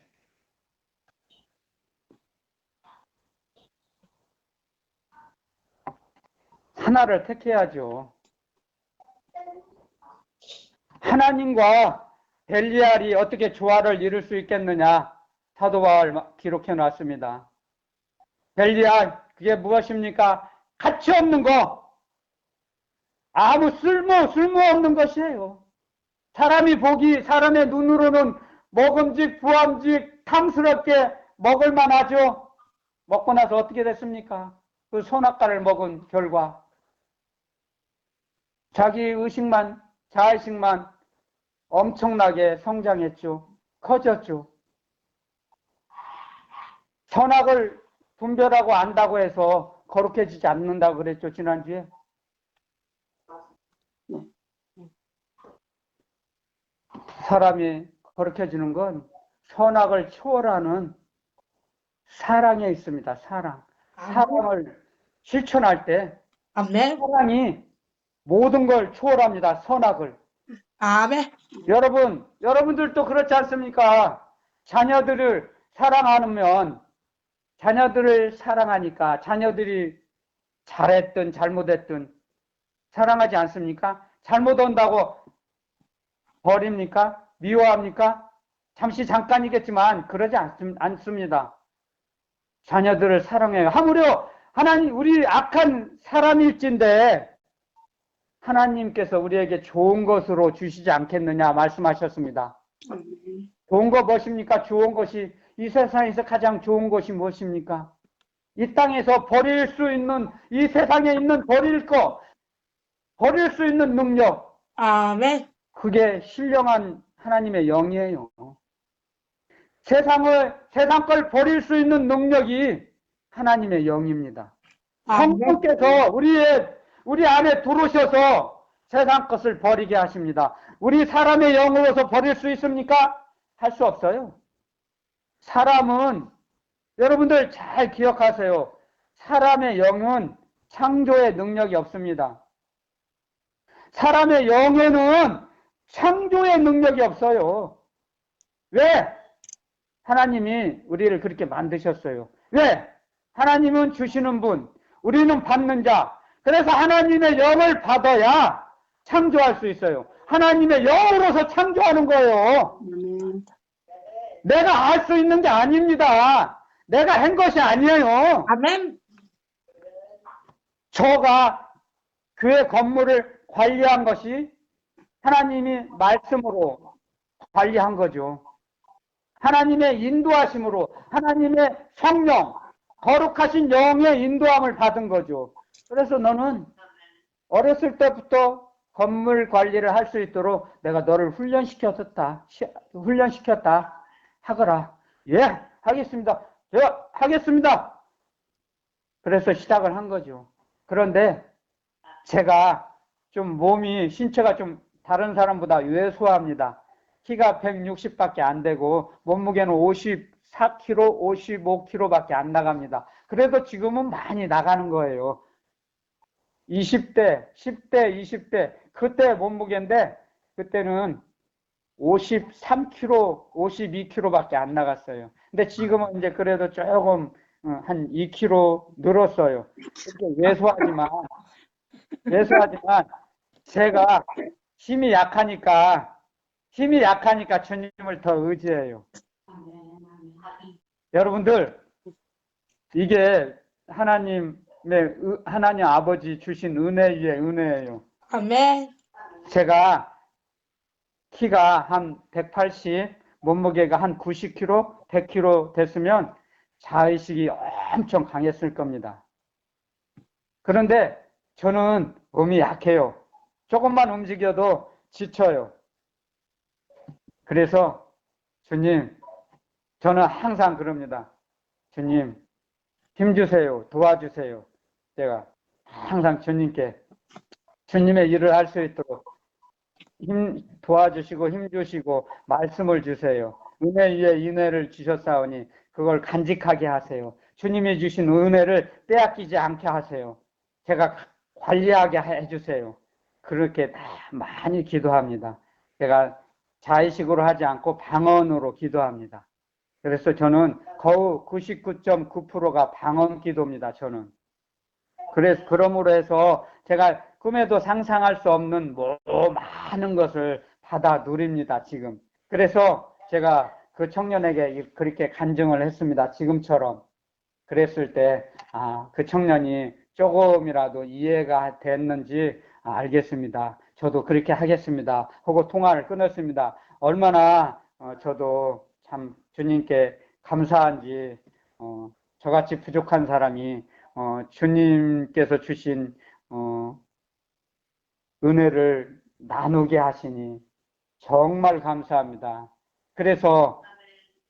하나를 택해야죠. 하나님과 벨리알이 어떻게 조화를 이룰 수 있겠느냐? 사도 바울 기록해 놨습니다. 벨리알, 그게 무엇입니까? 가치 없는 거, 아무 쓸모없는 것이에요. 사람의 눈으로는 먹음직 부함직 탐스럽게 먹을만 하죠. 먹고 나서 어떻게 됐습니까? 그 선악과를 먹은 결과 자기 의식만, 자의식만 엄청나게 성장했죠. 커졌죠. 선악을 분별하고 안다고 해서 거룩해지지 않는다고 그랬죠, 지난주에. 사람이 거룩해지는 건 선악을 초월하는 사랑에 있습니다. 사랑을 실천할 때 아멘. 사랑이 모든 걸 초월합니다. 선악을. 아멘. 여러분들도 그렇지 않습니까? 자녀들을 사랑하니까 자녀들이 잘했든 잘못했든 사랑하지 않습니까? 잘못한다고 버립니까? 미워합니까? 잠깐이겠지만 그러지 않습니다. 자녀들을 사랑해요. 하물며 하나님, 우리 악한 사람일진데 하나님께서 우리에게 좋은 것으로 주시지 않겠느냐 말씀하셨습니다. 좋은 거 무엇입니까? 좋은 것이, 이 세상에서 가장 좋은 것이 무엇입니까? 이 땅에서 버릴 수 있는, 이 세상에 있는 버릴 수 있는 능력, 아멘. 그게 신령한 하나님의 영이에요. 세상 걸 버릴 수 있는 능력이 하나님의 영입니다. 성령께서 우리 안에 들어오셔서 세상 것을 버리게 하십니다. 우리 사람의 영으로서 버릴 수 있습니까? 할 수 없어요. 사람은, 여러분들 잘 기억하세요. 사람의 영은 창조의 능력이 없습니다. 사람의 영에는 창조의 능력이 없어요. 왜? 하나님이 우리를 그렇게 만드셨어요. 왜? 하나님은 주시는 분, 우리는 받는 자. 그래서 하나님의 영을 받아야 창조할 수 있어요. 하나님의 영으로서 창조하는 거예요. 내가 할 수 있는 게 아닙니다. 내가 한 것이 아니에요. 아멘. 저가 교회 건물을 관리한 것이 하나님이 말씀으로 관리한 거죠. 하나님의 인도하심으로, 하나님의 성령, 거룩하신 영의 인도함을 받은 거죠. 그래서 너는 어렸을 때부터 건물 관리를 할 수 있도록 내가 너를 훈련시켰다 하거라. 예, 하겠습니다. 제가 하겠습니다. 그래서 시작을 한 거죠. 그런데 제가 좀 신체가 좀 다른 사람보다 왜소합니다. 키가 160밖에 안 되고 몸무게는 54kg, 55kg밖에 안 나갑니다. 그래도 지금은 많이 나가는 거예요. 20대, 10대, 20대 그때 몸무게인데 그때는 53kg, 52kg밖에 안 나갔어요. 근데 지금은 이제 그래도 조금 한 2kg 늘었어요. 왜소하지만 제가 힘이 약하니까 주님을 더 의지해요. 여러분들 이게 하나님 아버지 주신 은혜 위에 은혜예요. 아멘. 제가 키가 한 180, 몸무게가 한 90kg, 100kg 됐으면 자의식이 엄청 강했을 겁니다. 그런데 저는 몸이 약해요. 조금만 움직여도 지쳐요. 그래서 주님, 저는 항상 그럽니다. 주님, 힘주세요. 도와주세요. 제가 항상 주님의 일을 할 수 있도록 도와주시고 힘주시고 말씀을 주세요. 은혜 위에 은혜를 주셨사오니 그걸 간직하게 하세요. 주님이 주신 은혜를 빼앗기지 않게 하세요. 제가 관리하게 해주세요. 그렇게 많이 기도합니다. 제가 자의식으로 하지 않고 방언으로 기도합니다. 그래서 저는 거의 99.9%가 방언 기도입니다. 저는. 그러므로 해서 제가 꿈에도 상상할 수 없는 많은 것을 받아 누립니다, 지금. 그래서 제가 그 청년에게 그렇게 간증을 했습니다, 지금처럼. 그랬을 때, 그 청년이 조금이라도 이해가 됐는지 알겠습니다. 저도 그렇게 하겠습니다. 하고 통화를 끊었습니다. 얼마나 저도 참 주님께 감사한지, 저같이 부족한 사람이 주님께서 주신 은혜를 나누게 하시니 정말 감사합니다. 그래서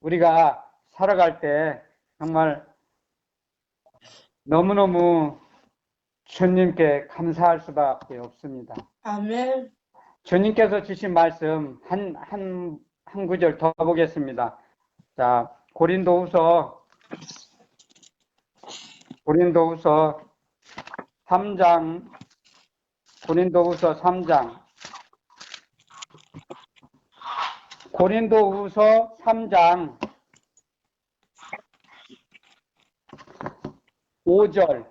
우리가 살아갈 때 정말 너무너무 주님께 감사할 수밖에 없습니다. 아멘. 주님께서 주신 말씀 한 구절 더 보겠습니다. 자, 고린도후서 3장, 고린도후서 3장, 5절.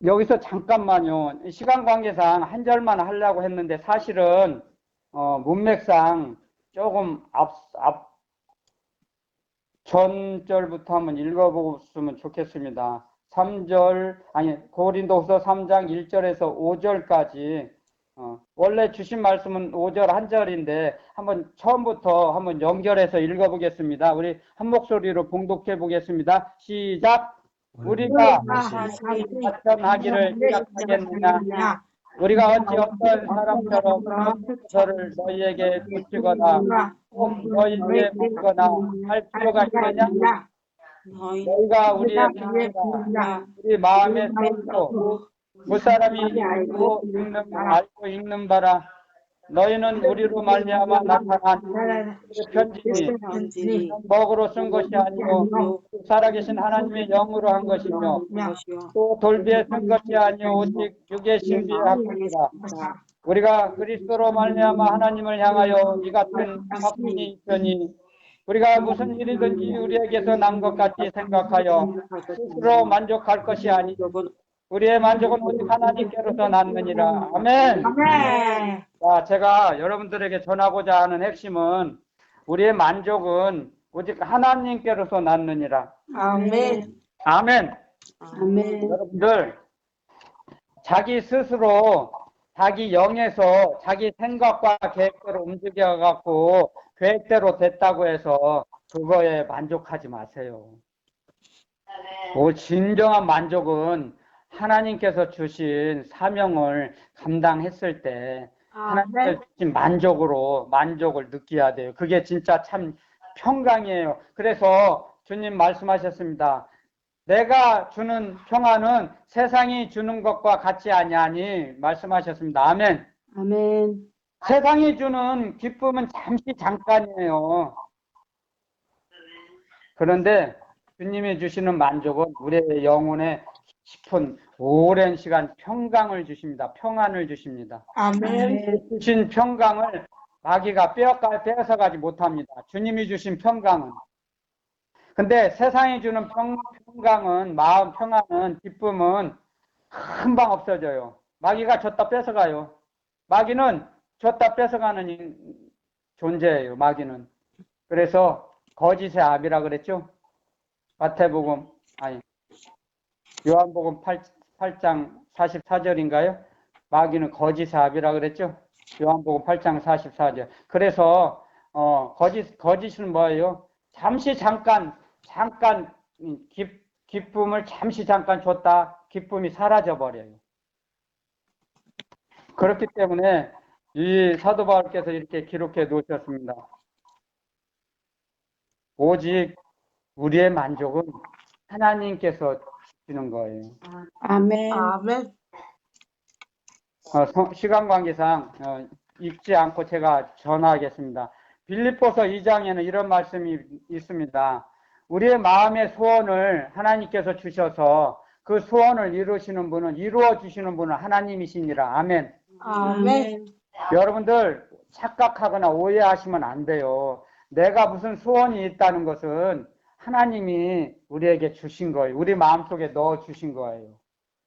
여기서 잠깐만요. 시간 관계상 한 절만 하려고 했는데 사실은 문맥상 조금 전절부터 한번 읽어보셨으면 좋겠습니다. 고린도후서 3장 1절에서 5절까지 원래 주신 말씀은 5절 한 절인데 한번 처음부터 한번 연결해서 읽어보겠습니다. 우리 한 목소리로 봉독해 보겠습니다. 시작. 우리가 하천하기를 시작하겠느냐? 우리가 어찌 어떤 사람처럼 저를 너희에게 붙이거나 꼭 너희에게 묻거나 할 필요가 있느냐? 너희가 우리의 마음이라 우리 마음에 쏟고 무사람이 알고 읽는 바라 너희는 우리로 말미암아 나타난 편지니 먹으로 쓴 것이 아니요 살아계신 하나님의 영으로 한 것이며 또 돌비에 쓴 것이 아니요 오직 육의 신비에 한 것이라. 우리가 그리스도로 말미암아 하나님을 향하여 이 같은 확신이 있으니 우리가 무슨 일이든지 우리에게서 난 것 같이 생각하여 스스로 만족할 것이 아니요 우리의 만족은 오직 하나님께로서 났느니라. 아멘. 아멘. 자, 제가 여러분들에게 전하고자 하는 핵심은 우리의 만족은 오직 하나님께로서 났느니라. 아멘. 아멘. 아멘. 여러분들 자기 스스로 자기 영에서 자기 생각과 계획대로 움직여갖고 계획대로 됐다고 해서 그거에 만족하지 마세요. 진정한 만족은 하나님께서 주신 사명을 감당했을 때 하나님께서 주신 만족을 느껴야 돼요. 그게 진짜 참 평강이에요. 그래서 주님 말씀하셨습니다. 내가 주는 평안은 세상이 주는 것과 같지 아니하니 말씀하셨습니다. 아멘. 아멘. 세상이 주는 기쁨은 잠시 잠깐이에요. 그런데 주님이 주시는 만족은 우리의 영혼에 깊은 오랜 시간 평강을 주십니다. 평안을 주십니다. 아멘. 주신 평강을 마귀가 뺏어가지 못합니다. 주님이 주신 평강은. 근데 세상이 주는 평강은, 마음 평안은, 기쁨은 금방 없어져요. 마귀가 줬다 뺏어가요. 마귀는 줬다 뺏어가는 존재예요. 마귀는. 그래서 거짓의 압이라 그랬죠. 마태복음 요한복음 8장 44절인가요? 마귀는 거짓의 압이라 그랬죠. 요한복음 8장 44절. 그래서 거짓은 뭐예요? 잠깐 기쁨을 잠시 잠깐 줬다 기쁨이 사라져 버려요. 그렇기 때문에 이 사도 바울께서 이렇게 기록해 놓으셨습니다. 오직 우리의 만족은 하나님께서 주시는 거예요. 아멘. 아멘. 시간 관계상 읽지 않고 제가 전하겠습니다. 빌립보서 2장에는 이런 말씀이 있습니다. 우리의 마음의 소원을 하나님께서 주셔서 그 소원을 이루어 주시는 분은 하나님이시니라. 아멘. 아멘. 여러분들 착각하거나 오해하시면 안 돼요. 내가 무슨 소원이 있다는 것은 하나님이 우리에게 주신 거예요. 우리 마음속에 넣어 주신 거예요.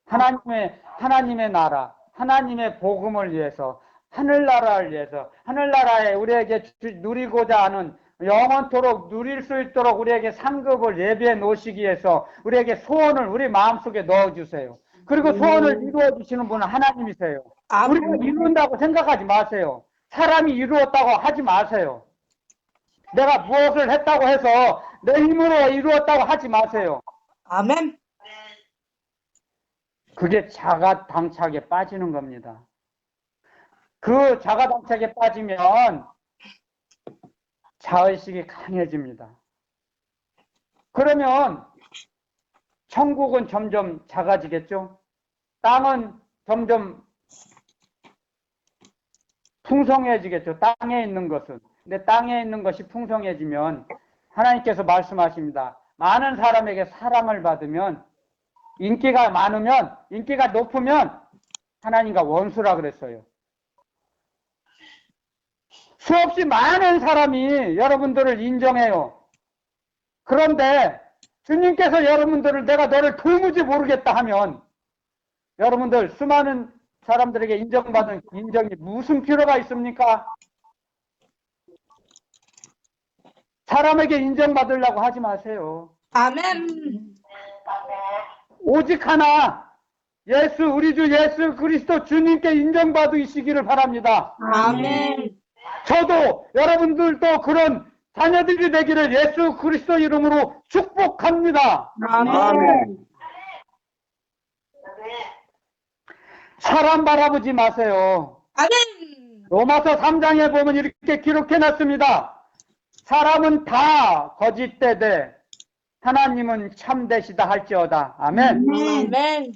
하나님의 나라, 하나님의 복음을 위해서, 하늘나라를 위해서, 하늘나라에 우리에게 누리고자 하는 영원토록 누릴 수 있도록 우리에게 상급을 예비해 놓으시기 위해서 우리에게 소원을 우리 마음속에 넣어주세요. 그리고 소원을 이루어 주시는 분은 하나님이세요. 우리가 이룬다고 생각하지 마세요. 사람이 이루었다고 하지 마세요. 내가 무엇을 했다고 해서 내 힘으로 이루었다고 하지 마세요. 아멘. 그게 자가당착에 빠지는 겁니다. 그 자가당착에 빠지면 자의식이 강해집니다. 그러면 천국은 점점 작아지겠죠? 땅은 점점 풍성해지겠죠? 땅에 있는 것은. 근데 땅에 있는 것이 풍성해지면 하나님께서 말씀하십니다. 많은 사람에게 사랑을 받으면 인기가 높으면 하나님과 원수라 그랬어요. 수없이 많은 사람이 여러분들을 인정해요. 그런데 주님께서 여러분들을 내가 너를 도무지 모르겠다 하면 여러분들 수많은 사람들에게 인정받은 인정이 무슨 필요가 있습니까? 사람에게 인정받으려고 하지 마세요. 아멘. 오직 하나 우리 주 예수 그리스도 주님께 인정받으시기를 바랍니다. 아멘. 저도 여러분들도 그런 자녀들이 되기를 예수 그리스도 이름으로 축복합니다. 아멘. 사람 바라보지 마세요. 아멘. 로마서 3장에 보면 이렇게 기록해 놨습니다. 사람은 다 거짓되되 하나님은 참되시다 할지어다. 아멘. 아멘.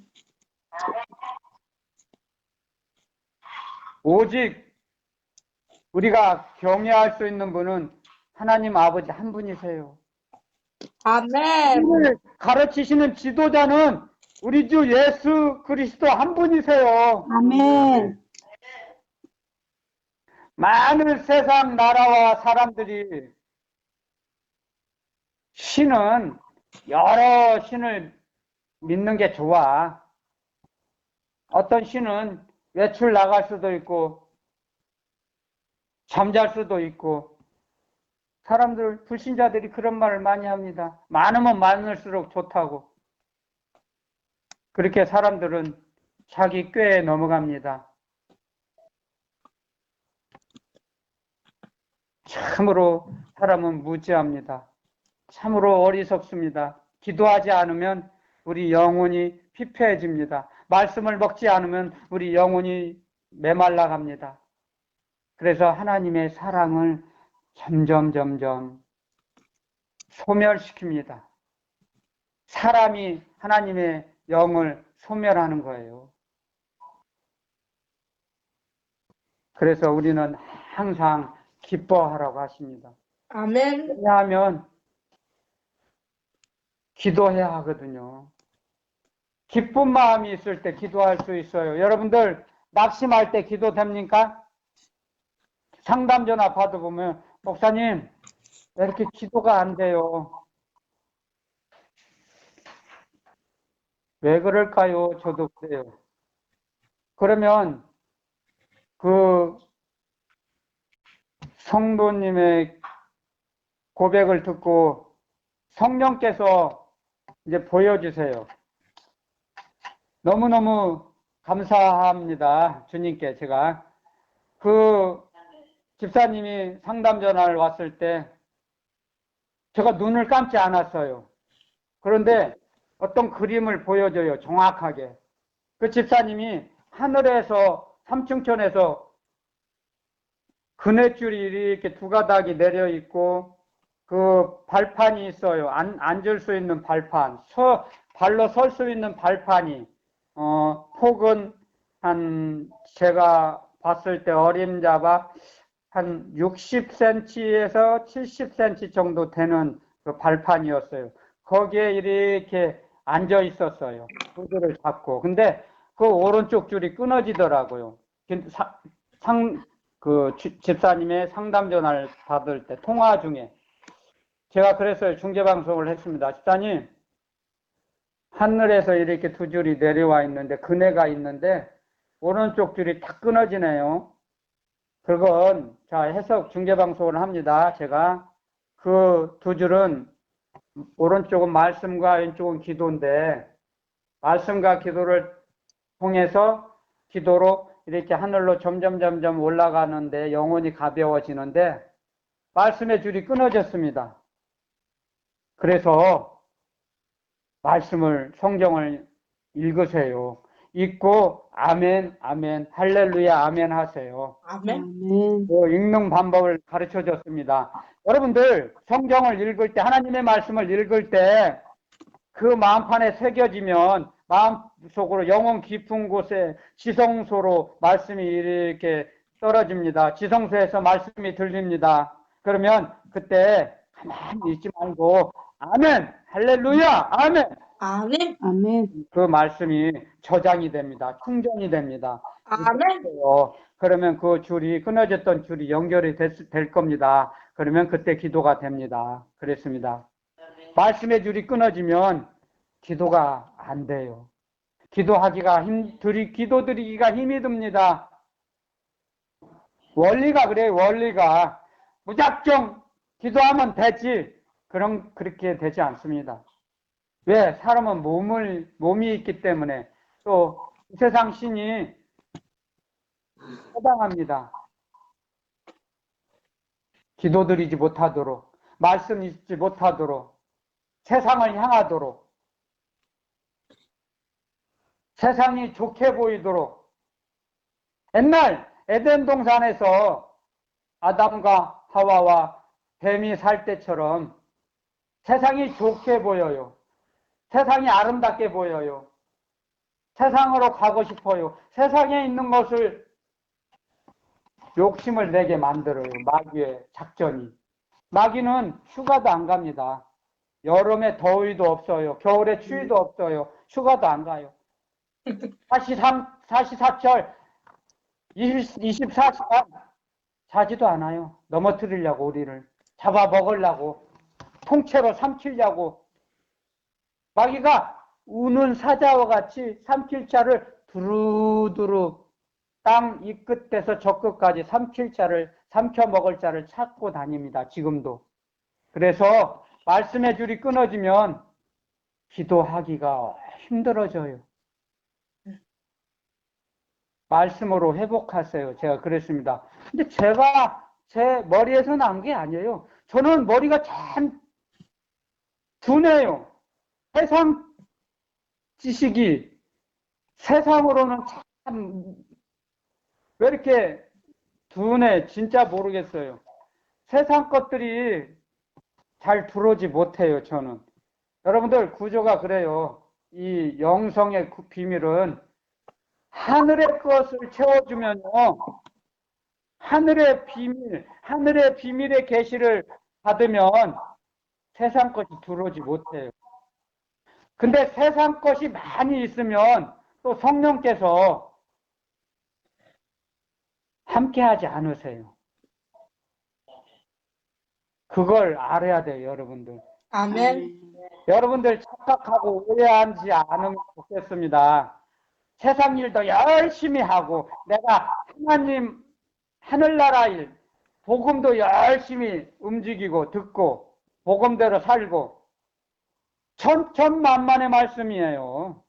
오직 우리가 경외할 수 있는 분은 하나님 아버지 한 분이세요. 아멘. 우리를 가르치시는 지도자는 우리 주 예수 그리스도 한 분이세요. 아멘. 많은 세상 나라와 사람들이 신은 여러 신을 믿는 게 좋아. 어떤 신은 외출 나갈 수도 있고 잠잘 수도 있고 사람들 불신자들이 그런 말을 많이 합니다. 많으면 많을수록 좋다고. 그렇게 사람들은 자기 꾀에 넘어갑니다. 참으로 사람은 무지합니다. 참으로 어리석습니다. 기도하지 않으면 우리 영혼이 피폐해집니다. 말씀을 먹지 않으면 우리 영혼이 메말라 갑니다. 그래서 하나님의 사랑을 점점 소멸시킵니다. 사람이 하나님의 영을 소멸하는 거예요. 그래서 우리는 항상 기뻐하라고 하십니다. 아멘. 왜냐하면 기도해야 하거든요. 기쁜 마음이 있을 때 기도할 수 있어요. 여러분들 낙심할 때 기도됩니까? 상담 전화 받아보면 목사님 왜 이렇게 기도가 안 돼요? 왜 그럴까요? 저도 그래요. 그러면 그 성도님의 고백을 듣고 성령께서 이제 보여주세요. 너무너무 감사합니다. 주님께 제가. 그 집사님이 상담 전화를 왔을 때 제가 눈을 감지 않았어요. 그런데 어떤 그림을 보여줘요. 정확하게. 그 집사님이 하늘에서 삼층천에서 그네줄이 이렇게 두 가닥이 내려 있고 그 발판이 있어요. 앉을 수 있는 발판, 발로 설 수 있는 발판이 폭은 한 제가 봤을 때 어림잡아 한 60cm에서 70cm 정도 되는 그 발판이었어요. 거기에 이렇게 앉아 있었어요. 구두를 잡고. 근데 그 오른쪽 줄이 끊어지더라고요. 그 집사님의 상담 전화를 받을 때 통화 중에 제가 그랬어요. 중계방송을 했습니다. 집사님, 하늘에서 이렇게 두 줄이 내려와 있는데 그네가 있는데 오른쪽 줄이 탁 끊어지네요. 그건 자 해석 중계방송을 합니다. 제가 그 두 줄은 오른쪽은 말씀과 왼쪽은 기도인데 말씀과 기도를 통해서 기도로 이렇게 하늘로 점점 올라가는데 영혼이 가벼워지는데 말씀의 줄이 끊어졌습니다. 그래서 말씀을 성경을 읽으세요. 읽고 아멘 아멘 할렐루야 아멘 하세요. 아멘. 아멘. 읽는 방법을 가르쳐 줬습니다. 여러분들 성경을 읽을 때 하나님의 말씀을 읽을 때 그 마음판에 새겨지면 마음속으로 영혼 깊은 곳에 지성소로 말씀이 이렇게 떨어집니다. 지성소에서 말씀이 들립니다. 그러면 그때 가만히 있지 말고 아멘 할렐루야 아멘 아멘. 아멘. 그 말씀이 저장이 됩니다. 충전이 됩니다. 아멘. 그러면 그 줄이 끊어졌던 줄이 연결이 될 겁니다. 그러면 그때 기도가 됩니다. 그랬습니다. 말씀의 줄이 끊어지면 기도가 안 돼요. 기도하기가 기도드리기가 힘이 듭니다. 원리가 그래요. 원리가 무작정 기도하면 되지. 그렇게 되지 않습니다. 왜? 사람은 몸이 있기 때문에 또 세상 신이 허당합니다. 기도드리지 못하도록, 말씀 읽지 못하도록, 세상을 향하도록, 세상이 좋게 보이도록. 옛날 에덴 동산에서 아담과 하와와 뱀이 살 때처럼 세상이 좋게 보여요. 세상이 아름답게 보여요. 세상으로 가고 싶어요. 세상에 있는 것을 욕심을 내게 만들어요. 마귀의 작전이. 마귀는 휴가도 안 갑니다. 여름에 더위도 없어요. 겨울에 추위도 없어요. 휴가도 안 가요. 44철 24시간 자지도 않아요. 넘어뜨리려고 우리를 잡아먹으려고 통째로 삼키려고. 마귀가 우는 사자와 같이 삼킬 자를 두루두루 땅 이 끝에서 저 끝까지 삼킬 자를 삼켜먹을 자를 찾고 다닙니다. 지금도. 그래서 말씀의 줄이 끊어지면 기도하기가 힘들어져요. 말씀으로 회복하세요. 제가 그랬습니다. 근데 제가 제 머리에서 난 게 아니에요. 저는 머리가 참 둔해요. 세상 지식이 세상으로는 참 왜 이렇게 둔해? 진짜 모르겠어요. 세상 것들이 잘 들어오지 못해요. 저는. 여러분들 구조가 그래요. 이 영성의 비밀은 하늘의 것을 채워주면요 하늘의 비밀의 계시를 받으면 세상 것이 들어오지 못해요. 근데 세상 것이 많이 있으면 또 성령께서 함께하지 않으세요. 그걸 알아야 돼요, 여러분들. 아멘. 여러분들 착각하고 오해하지 않으면 좋겠습니다. 세상 일도 열심히 하고 내가 하나님 하늘나라 일, 복음도 열심히 움직이고 듣고 복음대로 살고 천천만만의 말씀이에요.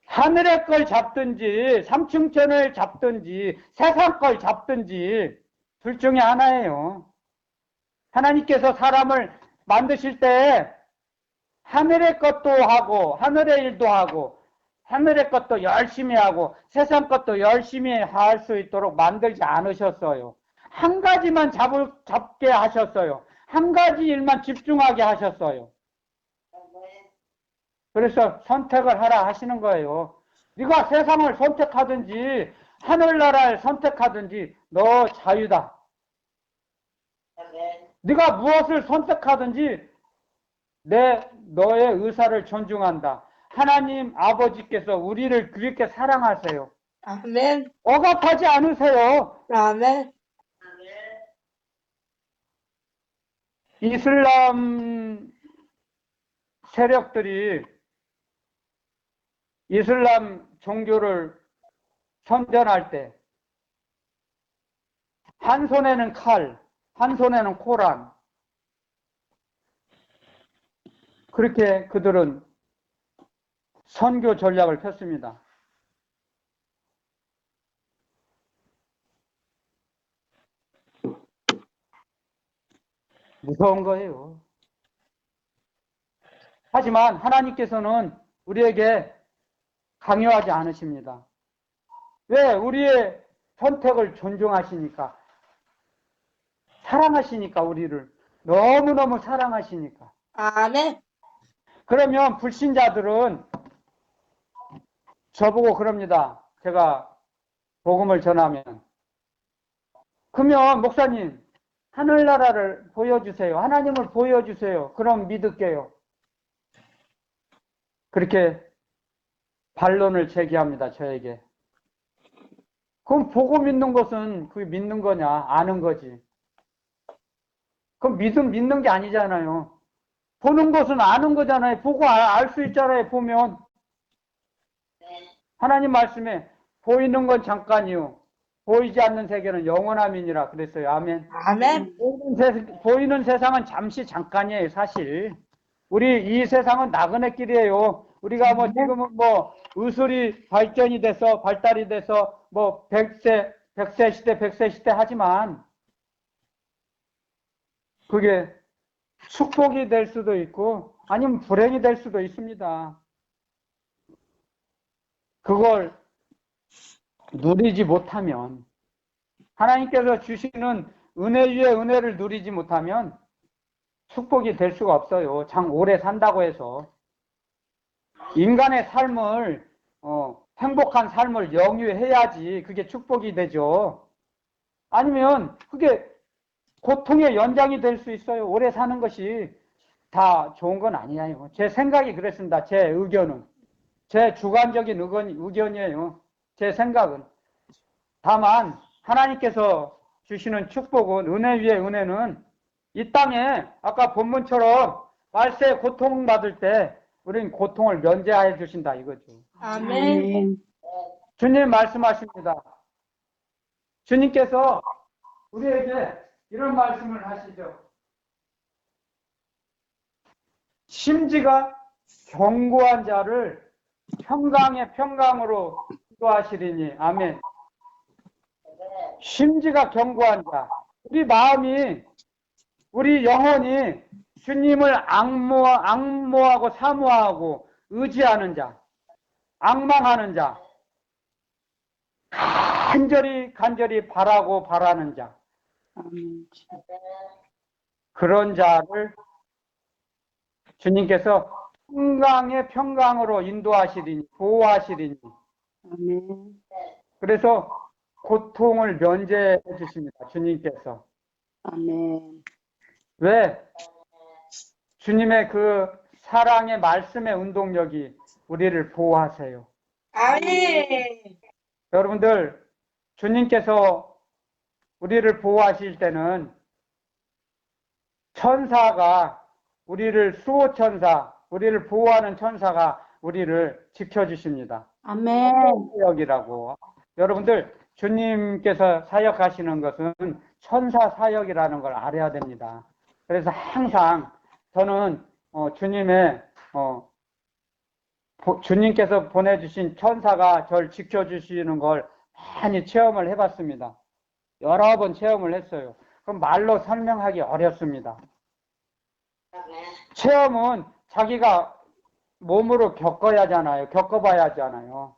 하늘의 걸 잡든지 삼층천을 잡든지 세상 걸 잡든지 둘 중에 하나예요. 하나님께서 사람을 만드실 때 하늘의 것도 하고 하늘의 일도 하고 하늘의 것도 열심히 하고 세상 것도 열심히 할 수 있도록 만들지 않으셨어요. 한 가지만 잡게 하셨어요. 한 가지 일만 집중하게 하셨어요. 그래서 선택을 하라 하시는 거예요. 네가 세상을 선택하든지 하늘나라를 선택하든지 너 자유다. 네가 무엇을 선택하든지 너의 의사를 존중한다. 하나님 아버지께서 우리를 그렇게 사랑하세요. 아멘. 억압하지 않으세요. 아멘. 이슬람 세력들이 이슬람 종교를 선전할 때 한 손에는 칼, 한 손에는 코란. 그렇게 그들은 선교 전략을 폈습니다. 무서운 거예요. 하지만 하나님께서는 우리에게 강요하지 않으십니다. 왜? 우리의 선택을 존중하시니까. 사랑하시니까, 우리를. 너무너무 사랑하시니까. 아멘. 그러면 불신자들은 저보고 그럽니다. 제가 복음을 전하면. 그러면 목사님, 하늘나라를 보여주세요. 하나님을 보여주세요. 그럼 믿을게요. 그렇게 반론을 제기합니다. 저에게. 그럼 보고 믿는 것은 그게 믿는 거냐? 아는 거지. 그럼 믿는 게 아니잖아요. 보는 것은 아는 거잖아요. 보고 알 수 있잖아요. 보면. 하나님 말씀에 보이는 건 잠깐이요. 보이지 않는 세계는 영원함이니라 그랬어요. 아멘. 아멘. 보이는 세상은 잠시 잠깐이에요. 사실. 우리 이 세상은 나그네 길이에요. 우리가 뭐 지금은 뭐 의술이 발전이 돼서 발달이 돼서 뭐 100세 시대 100세 시대 하지만 그게 축복이 될 수도 있고 아니면 불행이 될 수도 있습니다. 그걸 누리지 못하면 하나님께서 주시는 은혜 위에 은혜를 누리지 못하면 축복이 될 수가 없어요. 장 오래 산다고 해서 인간의 삶을 행복한 삶을 영위해야지 그게 축복이 되죠. 아니면 그게 고통의 연장이 될 수 있어요. 오래 사는 것이 다 좋은 건 아니에요. 제 생각이 그랬습니다. 제 의견은. 제 주관적인 의견이에요. 제 생각은. 다만 하나님께서 주시는 축복은 은혜 위에 은혜는 이 땅에 아까 본문처럼 말세 고통받을 때 우리는 고통을 면제하여 주신다 이거죠. 아멘. 주님 말씀하십니다. 주님께서 우리에게 이런 말씀을 하시죠. 심지가 견고한 자를 평강의 평강으로 인도하시리니 아멘. 심지가 견고한 자, 우리 마음이 우리 영혼이 주님을 악모하고 사모하고 의지하는 자, 악망하는 자, 간절히 바라는 자, 그런 자를 주님께서 평강의 평강으로 인도하시리니 보호하시리니. 그래서 고통을 면제해 주십니다. 주님께서. 아멘. 왜? 주님의 그 사랑의 말씀의 운동력이 우리를 보호하세요. 아멘. 여러분들, 주님께서 우리를 보호하실 때는 천사가 우리를 수호천사, 우리를 보호하는 천사가 우리를 지켜주십니다. 아멘. 사역이라고. 여러분들, 주님께서 사역하시는 것은 천사 사역이라는 걸 알아야 됩니다. 그래서 항상 저는 주님의 주님께서 보내주신 천사가 저를 지켜주시는 걸 많이 체험을 해봤습니다. 여러 번 체험을 했어요. 그럼 말로 설명하기 어렵습니다. 체험은 자기가 몸으로 겪어야 하잖아요. 겪어봐야 하잖아요.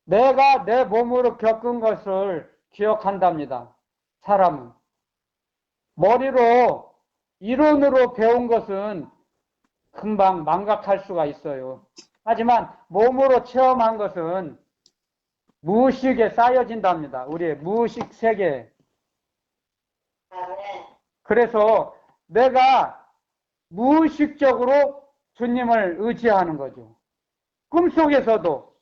내가 내 몸으로 겪은 것을 기억한답니다. 사람은. 머리로, 이론으로 배운 것은 금방 망각할 수가 있어요. 하지만 몸으로 체험한 것은 무의식에 쌓여진답니다. 우리의 무의식 세계. 그래서 내가 무의식적으로 주님을 의지하는 거죠. 꿈속에서도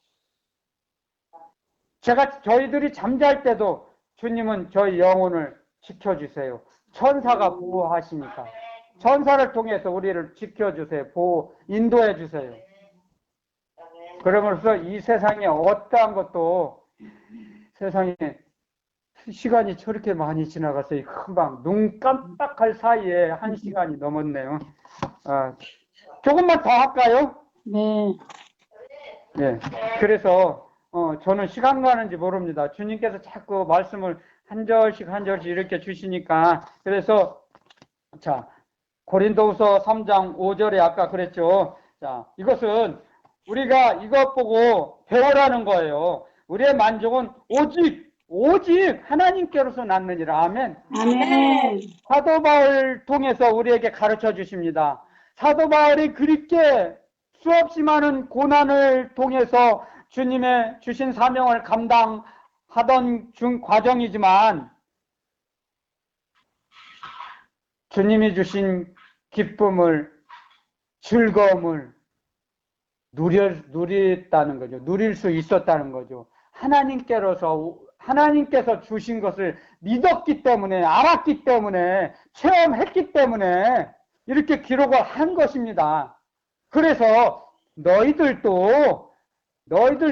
저희들이 잠잘 때도 주님은 저희 영혼을 지켜주세요. 천사가 보호하시니까. 천사를 통해서 우리를 지켜주세요. 인도해 주세요. 그러면서 이 세상에 어떠한 것도 세상에 시간이 저렇게 많이 지나갔어요. 금방 눈 깜빡할 사이에 1시간이 넘었네요. 조금만 더 할까요? 네. 네. 그래서 저는 시간 가는지 모릅니다. 주님께서 자꾸 말씀을 한 절씩 한 절씩 이렇게 주시니까. 그래서 자, 고린도후서 3장 5절에 아까 그랬죠. 자, 이것은 우리가 이것 보고 배우라는 거예요. 우리의 만족은 오직 하나님께로서 낳느니라. 아멘. 아멘. 사도 바울 통해서 우리에게 가르쳐 주십니다. 사도 바울이 그렇게 수없이 많은 고난을 통해서 주님의 주신 사명을 감당하던 과정이지만 주님이 주신 기쁨을, 즐거움을 누렸다는 거죠. 누릴 수 있었다는 거죠. 하나님께서 주신 것을 믿었기 때문에, 알았기 때문에, 체험했기 때문에 이렇게 기록을 한 것입니다. 그래서 너희들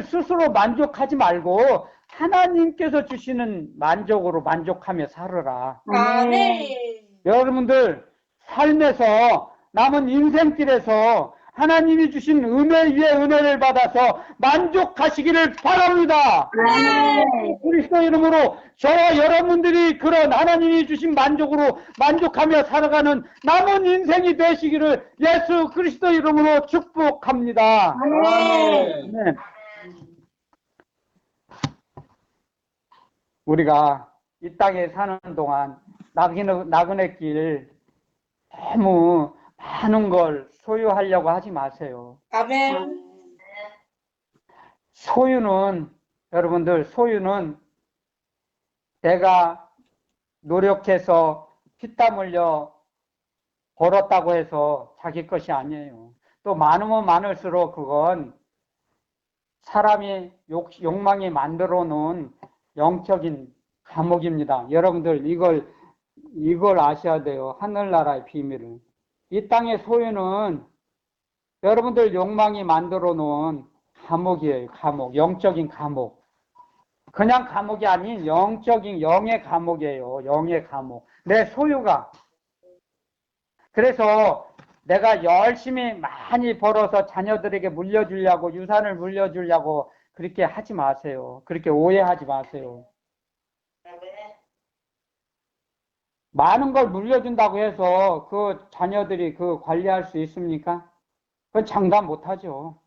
스스로 만족하지 말고 하나님께서 주시는 만족으로 만족하며 살아라. 아멘. 여러분들 삶에서 남은 인생길에서 하나님이 주신 은혜 위에 은혜를 받아서 만족하시기를 바랍니다. 아멘. 그리스도 이름으로 저와 여러분들이 그런 하나님이 주신 만족으로 만족하며 살아가는 남은 인생이 되시기를 예수 그리스도 이름으로 축복합니다. 아멘. 네. 우리가 이 땅에 사는 동안 나그네 길 너무 많은 걸 소유하려고 하지 마세요. 아멘. 여러분들, 소유는 내가 노력해서 피땀 흘려 벌었다고 해서 자기 것이 아니에요. 또 많으면 많을수록 그건 사람이 욕망이 만들어 놓은 영적인 감옥입니다. 여러분들, 이걸 아셔야 돼요. 하늘나라의 비밀을. 이 땅의 소유는 여러분들 욕망이 만들어 놓은 감옥이에요. 감옥. 영적인 감옥. 그냥 감옥이 아닌 영의 감옥이에요. 영의 감옥. 내 소유가. 그래서 내가 열심히 많이 벌어서 자녀들에게 물려주려고, 유산을 물려주려고 그렇게 하지 마세요. 그렇게 오해하지 마세요. 많은 걸 물려준다고 해서 그 자녀들이 그 관리할 수 있습니까? 그건 장담 못하죠.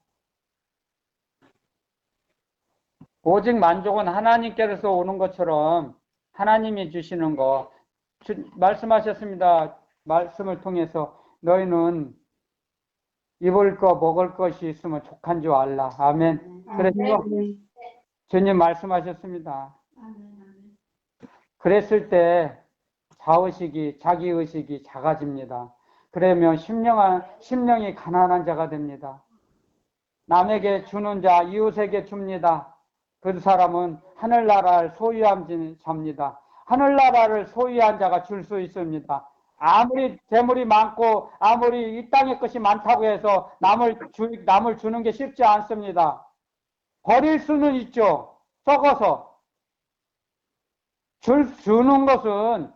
오직 만족은 하나님께서 오는 것처럼 하나님이 주시는 거 말씀하셨습니다. 말씀을 통해서 너희는 입을 거 먹을 것이 있으면 족한 줄 알라. 아멘. 그래서 주님 말씀하셨습니다. 그랬을 때 자기의식이 작아집니다. 그러면 심령이 가난한 자가 됩니다. 남에게 주는 자, 이웃에게 줍니다. 그 사람은 하늘나라를 소유한 자입니다. 하늘나라를 소유한 자가 줄 수 있습니다. 아무리 재물이 많고 아무리 이 땅의 것이 많다고 해서 남을 주는 게 쉽지 않습니다. 버릴 수는 있죠. 썩어서. 주는 것은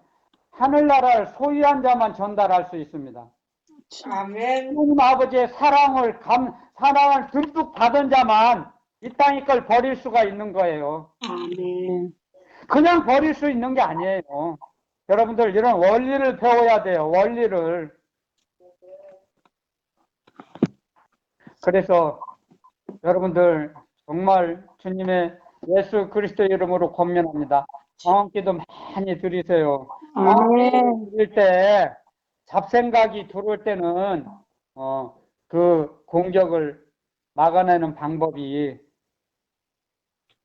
하늘나라를 소유한 자만 전달할 수 있습니다. 아멘. 하나님 아버지의 사랑을 듬뿍 받은 자만 이 땅의 걸 버릴 수가 있는 거예요. 아멘. 그냥 버릴 수 있는 게 아니에요. 여러분들 이런 원리를 배워야 돼요. 원리를. 그래서 여러분들 정말 주님의 예수 그리스도 이름으로 권면합니다. 기도 많이 드리세요. 아멘. 드릴 때 잡생각이 들어올 때는 그 공격을 막아내는 방법이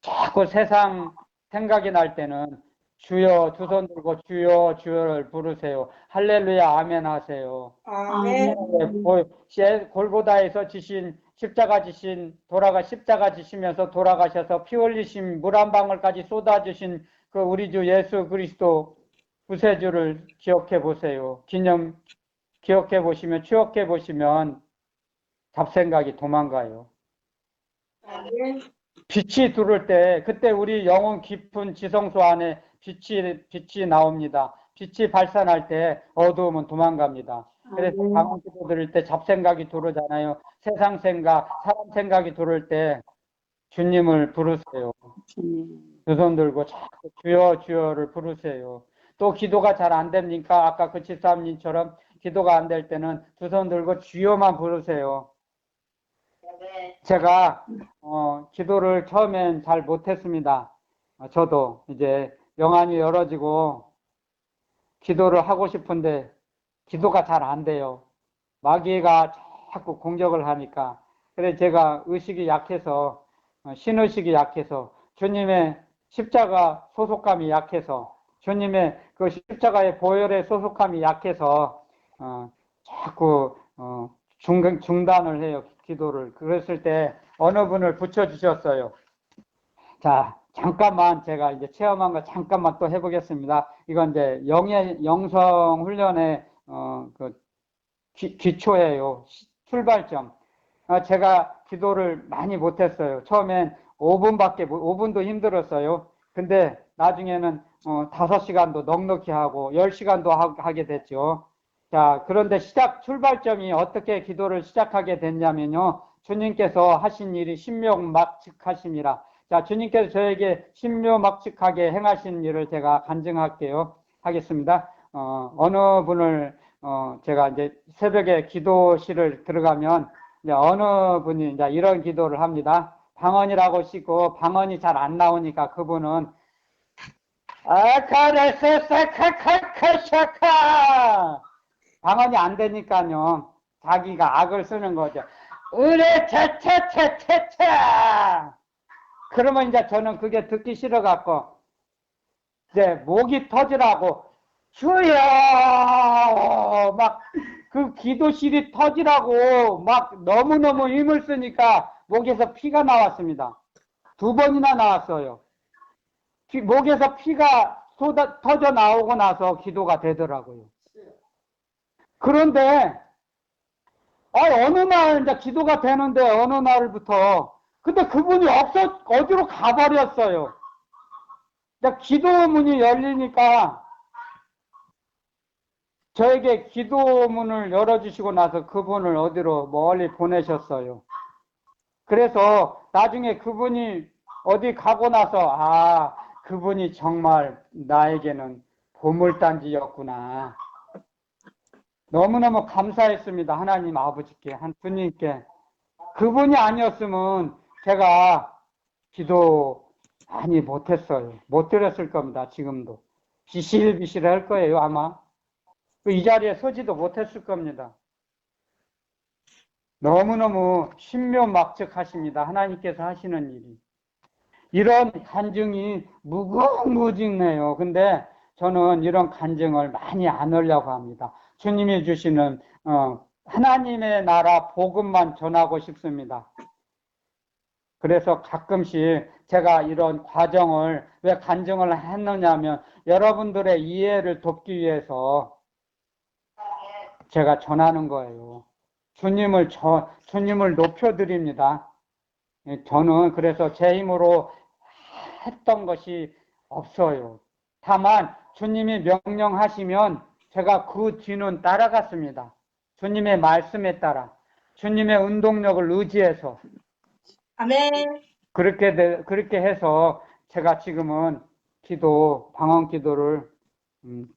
자꾸 세상 생각이 날 때는 주여 두 손 들고 주여 주여를 부르세요. 할렐루야 아멘 하세요. 아멘. 골고다에서 지신 십자가 지시면서 돌아가셔서 피 흘리신 물 한 방울까지 쏟아주신 그 우리 주 예수 그리스도 구세주를 기억해 보세요. 기억해 보시면 추억해 보시면 잡생각이 도망가요. 아멘. 빛이 들어올 때 그때 우리 영혼 깊은 지성소 안에 빛이 나옵니다. 빛이 발산할 때 어두움은 도망갑니다. 그래서 방언 기도 드릴 때 잡생각이 들어오잖아요. 세상 생각, 사람 생각이 들어올 때 주님을 부르세요. 두 손 들고 자꾸 주여 주여를 부르세요. 또 기도가 잘 안 됩니까? 아까 그 집사님처럼 기도가 안 될 때는 두 손 들고 주여만 부르세요. 제가 기도를 처음엔 잘 못했습니다. 저도 이제 영안이 열어지고 기도를 하고 싶은데 기도가 잘 안 돼요. 마귀가 자꾸 공격을 하니까. 그래서 제가 의식이 약해서 신의식이 약해서 주님의 십자가 소속감이 약해서 주님의 그 십자가의 보혈의 소속감이 약해서 자꾸 중단을 해요. 기도를. 그랬을 때 어느 분을 붙여주셨어요. 자, 잠깐만 제가 이제 체험한 거 잠깐만 또 해보겠습니다. 이건 이제 영성 훈련의 그 기초예요. 출발점. 제가 기도를 많이 못했어요. 처음엔 5분도 힘들었어요. 근데 나중에는 5시간도 넉넉히 하고 10시간도 하게 됐죠. 자, 그런데 출발점이 어떻게 기도를 시작하게 됐냐면요. 주님께서 하신 일이 신묘막측하심이라. 자, 주님께서 저에게 신묘막측하게 행하신 일을 제가 간증할게요. 하겠습니다. 어느 분을 제가 이제 새벽에 기도실을 들어가면 이제 어느 분이 이제 이런 기도를 합니다. 방언이라고 씻고 방언이 잘 안 나오니까 그분은 아카레세사카카카샤카 방언이 안 되니까요. 자기가 악을 쓰는 거죠. 으레 차차차차차 그러면 이제 저는 그게 듣기 싫어 갖고 이제 목이 터지라고 주여 막 그 기도실이 터지라고 막 너무너무 힘을 쓰니까 목에서 피가 나왔습니다. 2번이나 나왔어요. 목에서 피가 터져 나오고 나서 기도가 되더라고요. 그런데 어느 날 이제 기도가 되는데 어느 날부터 근데 그분이 어디로 가버렸어요. 이제 기도문이 열리니까 저에게 기도문을 열어주시고 나서 그분을 어디로 멀리 보내셨어요. 그래서 나중에 그분이 어디 가고 나서 그분이 정말 나에게는 보물단지였구나. 너무너무 감사했습니다. 하나님 아버지께, 주님께. 그분이 아니었으면 제가 기도 많이 못했어요. 못 드렸을 겁니다. 지금도. 비실비실할 거예요. 아마. 이 자리에 서지도 못했을 겁니다. 너무너무 신묘막측하십니다. 하나님께서 하시는 일이. 이런 간증이 무궁무진해요. 근데 저는 이런 간증을 많이 안 하려고 합니다. 주님이 주시는 하나님의 나라 복음만 전하고 싶습니다. 그래서 가끔씩 제가 이런 과정을 왜 간증을 했느냐면 여러분들의 이해를 돕기 위해서 제가 전하는 거예요. 주님을 높여드립니다. 저는 그래서 제 힘으로 했던 것이 없어요. 다만 주님이 명령하시면 제가 그 뒤는 따라갔습니다. 주님의 말씀에 따라 주님의 운동력을 의지해서 아멘. 그렇게 해서 제가 지금은 방언 기도를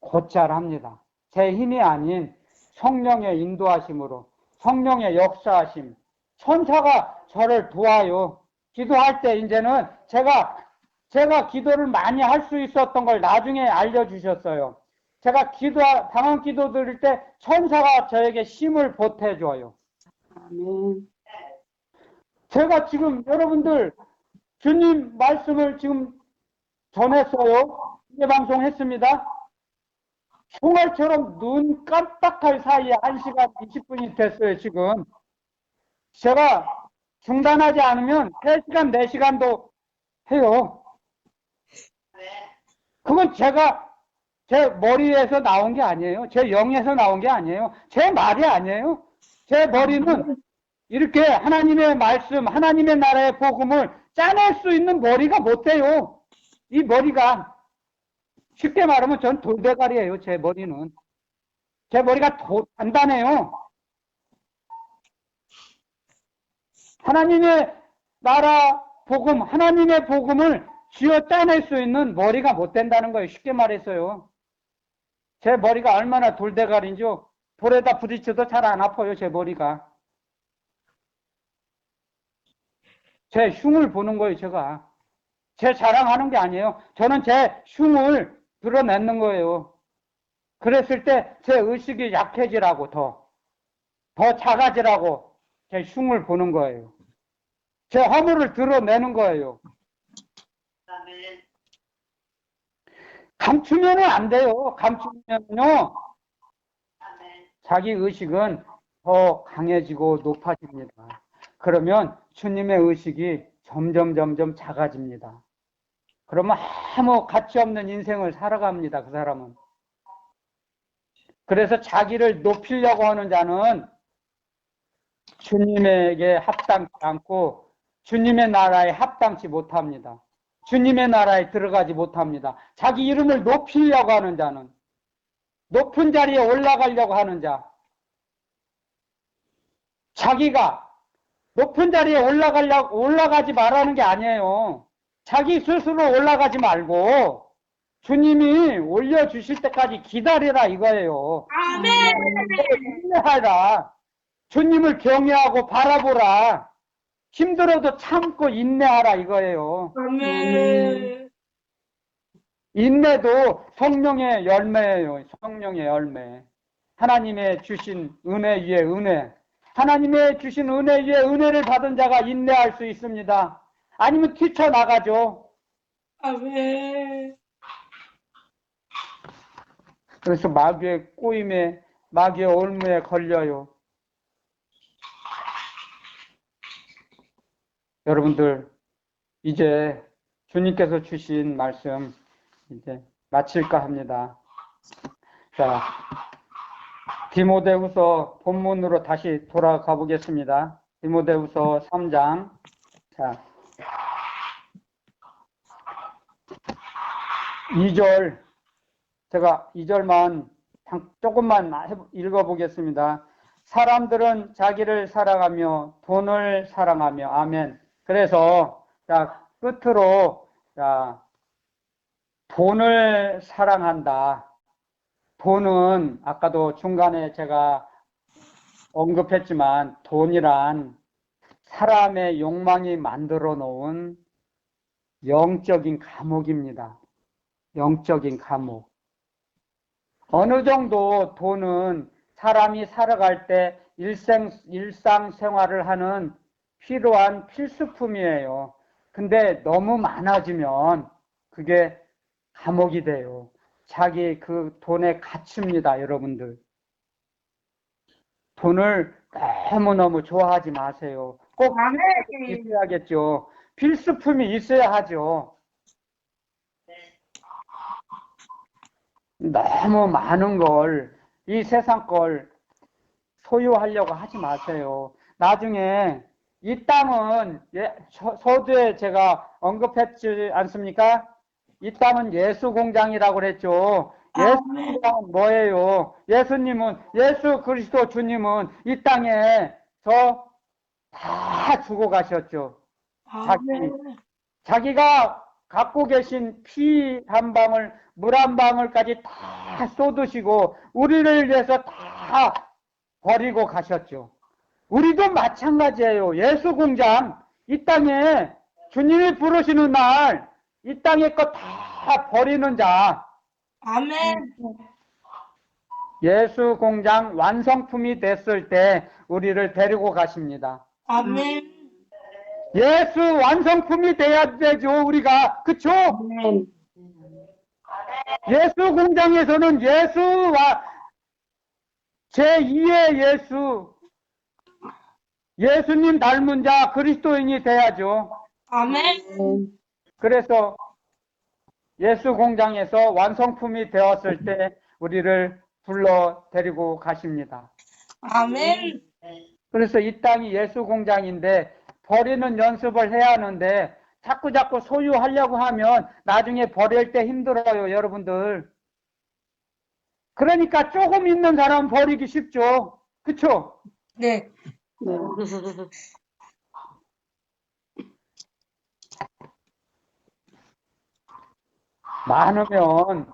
곧잘 합니다. 제 힘이 아닌 성령의 인도하심으로, 성령의 역사하심, 천사가 저를 도와요. 기도할 때 이제는 제가 기도를 많이 할 수 있었던 걸 나중에 알려주셨어요. 제가 방언 기도 드릴 때 천사가 저에게 힘을 보태줘요. 아멘. 제가 지금 여러분들 주님 말씀을 지금 전했어요. 방송 했습니다. 총알처럼 눈 깜빡할 사이에 1시간 20분이 됐어요, 지금. 제가 중단하지 않으면 3시간, 4시간도 해요. 그건 제 머리에서 나온 게 아니에요. 제 영에서 나온 게 아니에요. 제 말이 아니에요. 제 머리는 이렇게 하나님의 말씀, 하나님의 나라의 복음을 짜낼 수 있는 머리가 못 돼요. 이 머리가 쉽게 말하면 전 돌대가리예요. 제 머리는. 제 머리가 단단해요. 하나님의 나라 복음, 하나님의 복음을 쥐어 짜낼 수 있는 머리가 못 된다는 거예요. 쉽게 말해서요. 제 머리가 얼마나 돌대가리인지 돌에다 부딪혀도 잘 안 아파요. 제 머리가. 제 흉을 보는 거예요. 제가. 제 자랑하는 게 아니에요. 저는 제 흉을 드러내는 거예요. 그랬을 때 제 의식이 약해지라고 더 작아지라고 제 흉을 보는 거예요. 제 허물을 드러내는 거예요. 감추면 안 돼요. 감추면요 자기 의식은 더 강해지고 높아집니다. 그러면 주님의 의식이 점점 작아집니다. 그러면 아무 가치 없는 인생을 살아갑니다. 그 사람은. 그래서 자기를 높이려고 하는 자는 주님에게 합당치 않고 주님의 나라에 합당치 못합니다. 주님의 나라에 들어가지 못합니다. 자기 이름을 높이려고 하는 자는, 높은 자리에 올라가려고 하는 자, 자기가 높은 자리에 올라가지 말라는 게 아니에요. 자기 스스로 올라가지 말고 주님이 올려주실 때까지 기다리라 이거예요. 아멘. 인내하라. 주님을 경외하고 바라보라. 힘들어도 참고 인내하라 이거예요. 아멘. 인내도 성령의 열매예요. 성령의 열매. 하나님의 주신 은혜 위에 은혜. 하나님의 주신 은혜 위에 은혜를 받은 자가 인내할 수 있습니다. 아니면 뛰쳐나가죠. 아멘. 그래서 마귀의 꼬임에, 마귀의 올무에 걸려요. 여러분들, 이제 주님께서 주신 말씀 이제 마칠까 합니다. 자, 디모데후서 본문으로 다시 돌아가 보겠습니다. 디모데후서 3장. 자, 2절. 제가 2절만 조금만 읽어보겠습니다. 사람들은 자기를 사랑하며 돈을 사랑하며 아멘. 그래서 자 끝으로 자 돈을 사랑한다. 돈은 아까도 중간에 제가 언급했지만 돈이란 사람의 욕망이 만들어 놓은 영적인 감옥입니다. 영적인 감옥. 어느 정도 돈은 사람이 살아갈 때 일상생활을 하는 필요한 필수품이에요. 근데 너무 많아지면 그게 감옥이 돼요. 자기 그 돈에 갇힙니다, 여러분들. 돈을 너무너무 좋아하지 마세요. 꼭 필수품이 아멘. 있어야겠죠. 필수품이 있어야 하죠. 너무 많은 걸, 이 세상 걸 소유하려고 하지 마세요. 나중에 이 땅은 서두에 제가 언급했지 않습니까? 이 땅은 예수 공장이라고 그랬죠. 예수 아멘. 공장은 뭐예요? 예수님은, 예수 그리스도 주님은 이 땅에서 다 주고 가셨죠. 아멘. 자기가 갖고 계신 피 한 방울, 물 한 방울까지 다 쏟으시고 우리를 위해서 다 버리고 가셨죠. 우리도 마찬가지예요. 예수 공장, 이 땅에 주님이 부르시는 날, 이 땅의 것 다 버리는 자, 아멘. 예수 공장 완성품이 됐을 때 우리를 데리고 가십니다. 아멘. 예수 완성품이 돼야 되죠, 우리가. 그쵸? 아멘. 예수 공장에서는 예수와 제2의 예수, 예수님 닮은 자 그리스도인이 돼야죠. 아멘. 그래서 예수 공장에서 완성품이 되었을 때 우리를 불러 데리고 가십니다. 아멘. 그래서 이 땅이 예수 공장인데 버리는 연습을 해야 하는데 자꾸 소유하려고 하면 나중에 버릴 때 힘들어요, 여러분들. 그러니까 조금 있는 사람 버리기 쉽죠. 그쵸? 네. 네. 많으면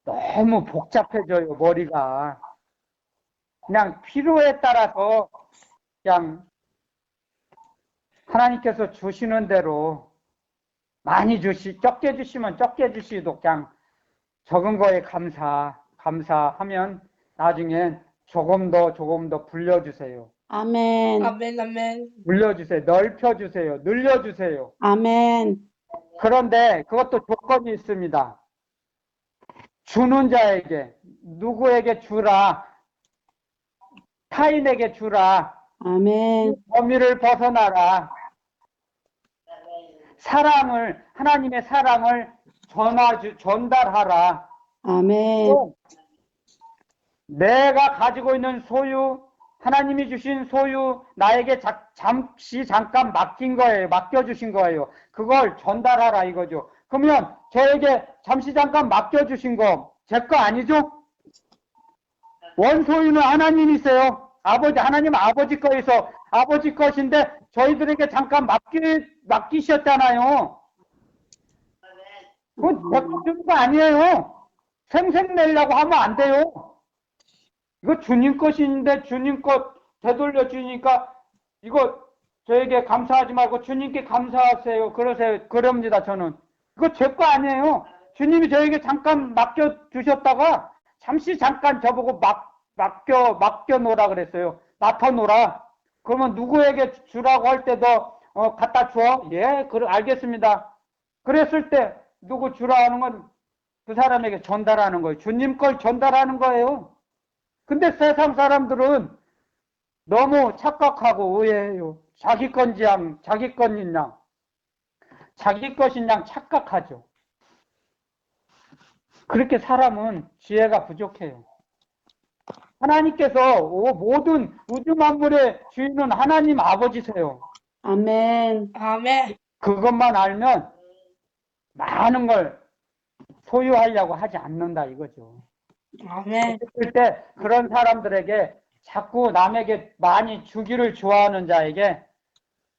너무 복잡해져요, 머리가. 그냥 필요에 따라서 그냥 하나님께서 주시는 대로 많이 적게 주시면 적게 주시도 그냥 적은 거에 감사하면 나중에 조금 더 불려주세요. 아멘. 아멘. 아멘. 불려주세요. 넓혀주세요. 늘려주세요. 아멘. 그런데 그것도 조건이 있습니다. 주는 자에게, 누구에게 주라, 타인에게 주라, 아멘. 범위를 벗어나라, 하나님의 사랑을 전달하라. 아멘. 또 내가 가지고 있는 소유, 하나님이 주신 소유, 나에게 잠깐 맡겨주신 거예요. 그걸 전달하라 이거죠. 그러면 저에게 잠깐 맡겨주신 거, 제 거 아니죠? 원소유는 하나님이세요. 하나님 아버지 거에서 아버지 것인데 저희들에게 잠깐 맡기셨잖아요. 그거 제거 주는 거 아니에요. 생색내려고 하면 안 돼요. 이거 주님 것인데 주님 것 되돌려 주니까 이거 저에게 감사하지 말고 주님께 감사하세요. 그럽니다, 저는. 이거 제 거 아니에요. 주님이 저에게 잠깐 맡겨주셨다가 잠깐 저보고 맡겨놓으라 그랬어요. 맡아놓으라. 그러면 누구에게 주라고 할 때도 갖다 줘? 예, 알겠습니다. 그랬을 때 누구 주라 하는 건 그 사람에게 전달하는 거예요. 주님 걸 전달하는 거예요. 근데 세상 사람들은 너무 착각하고 의해요. 자기 것인 양 착각하죠. 그렇게 사람은 지혜가 부족해요. 하나님께서 모든 우주 만물의 주인은 하나님 아버지세요. 아멘. 아멘. 그것만 알면 많은 걸 소유하려고 하지 않는다 이거죠. 아멘. 그럴 때 그런 사람들에게 자꾸 남에게 많이 주기를 좋아하는 자에게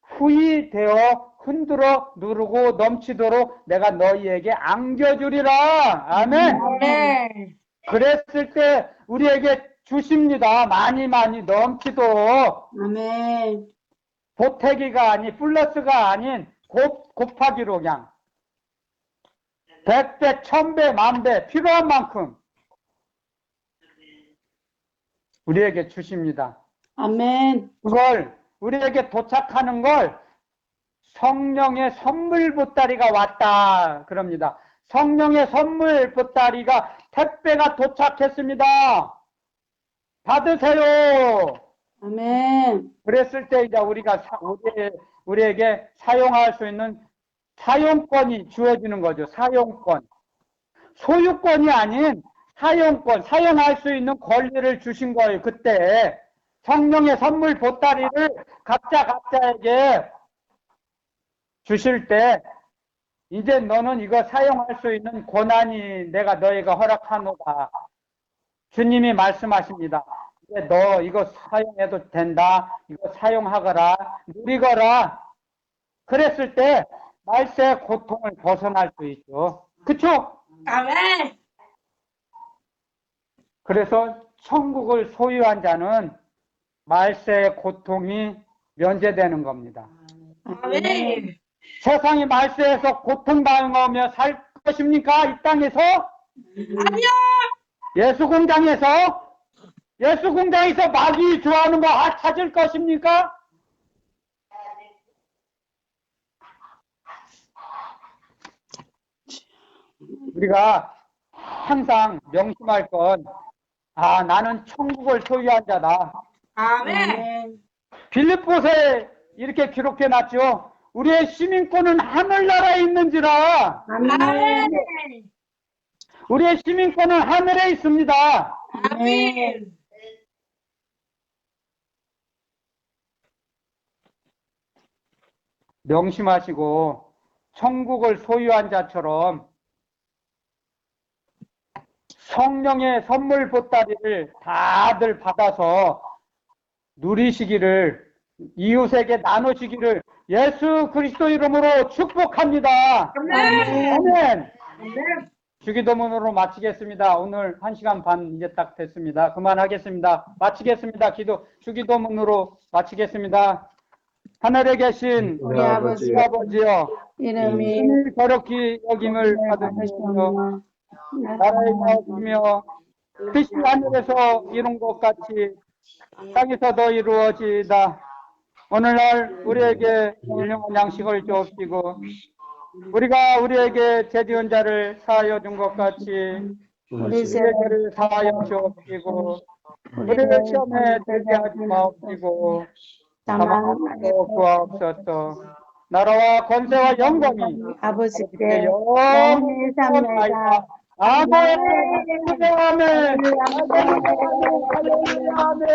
후히 되어 흔들어 누르고 넘치도록 내가 너희에게 안겨주리라. 아멘. 아멘. 그랬을 때 우리에게 주십니다. 많이 넘치도록. 아멘. 보태기가 아닌 플러스가 아닌 곱하기로 그냥 100배, 1000배, 10,000배 필요한 만큼 우리에게 주십니다. 아멘. 그걸 우리에게 도착하는 걸 성령의 선물 보따리가 왔다. 그럽니다. 성령의 선물 보따리가 택배가 도착했습니다. 받으세요. 아멘. 그랬을 때 이제 우리에게 사용할 수 있는 사용권이 주어지는 거죠. 사용권. 소유권이 아닌 사용권, 사용할 수 있는 권리를 주신 거예요. 그때 성령의 선물 보따리를 각자에게 주실 때 이제 너는 이거 사용할 수 있는 권한이 내가 너에게 허락하노라. 주님이 말씀하십니다. 이제 너 이거 사용해도 된다. 이거 사용하거라. 누리거라. 그랬을 때 말세의 고통을 벗어날 수 있죠. 그쵸? 아멘. 그래서 천국을 소유한 자는 말세의 고통이 면제되는 겁니다. 아멘. 세상이 말세에서 고통당하며 살 것입니까? 이 땅에서? 아니요. 예수 공장에서 마귀 좋아하는 거 찾을 것입니까? 우리가 항상 명심할 건, 나는 천국을 소유한 자다. 아멘. 빌립보서에 이렇게 기록해 놨죠. 우리의 시민권은 하늘나라에 있는지라. 아멘. 우리의 시민권은 하늘에 있습니다. 아멘. 명심하시고 천국을 소유한 자처럼 성령의 선물 보따리를 다들 받아서 누리시기를, 이웃에게 나누시기를 예수 그리스도 이름으로 축복합니다. 아멘. 아멘. 아멘. 주기도문으로 마치겠습니다. 오늘 1시간 반 이제 딱 됐습니다. 그만하겠습니다. 마치겠습니다. 주기도문으로 마치겠습니다. 하늘에 계신 우리 아버지, 우리 아버지여, 이름이 주님 거룩히 여김을 받으시며 나라에 나오시며 뜻이 하늘에서 이룬 것 같이 땅에서도 이루어지이다. 오늘날 우리에게 일용할 양식을 주옵시고 우리가 우리에게 죄지은 자를 사하여 준 것 같이 우리 죄를 사하여 주옵시고 우리를 시험에 들게 하지 마옵시고 다만 구하옵소서. 나라와 권세와 영광이 아버지께 영원히 삼나이다. 아멘. 아멘. 아멘. 아멘.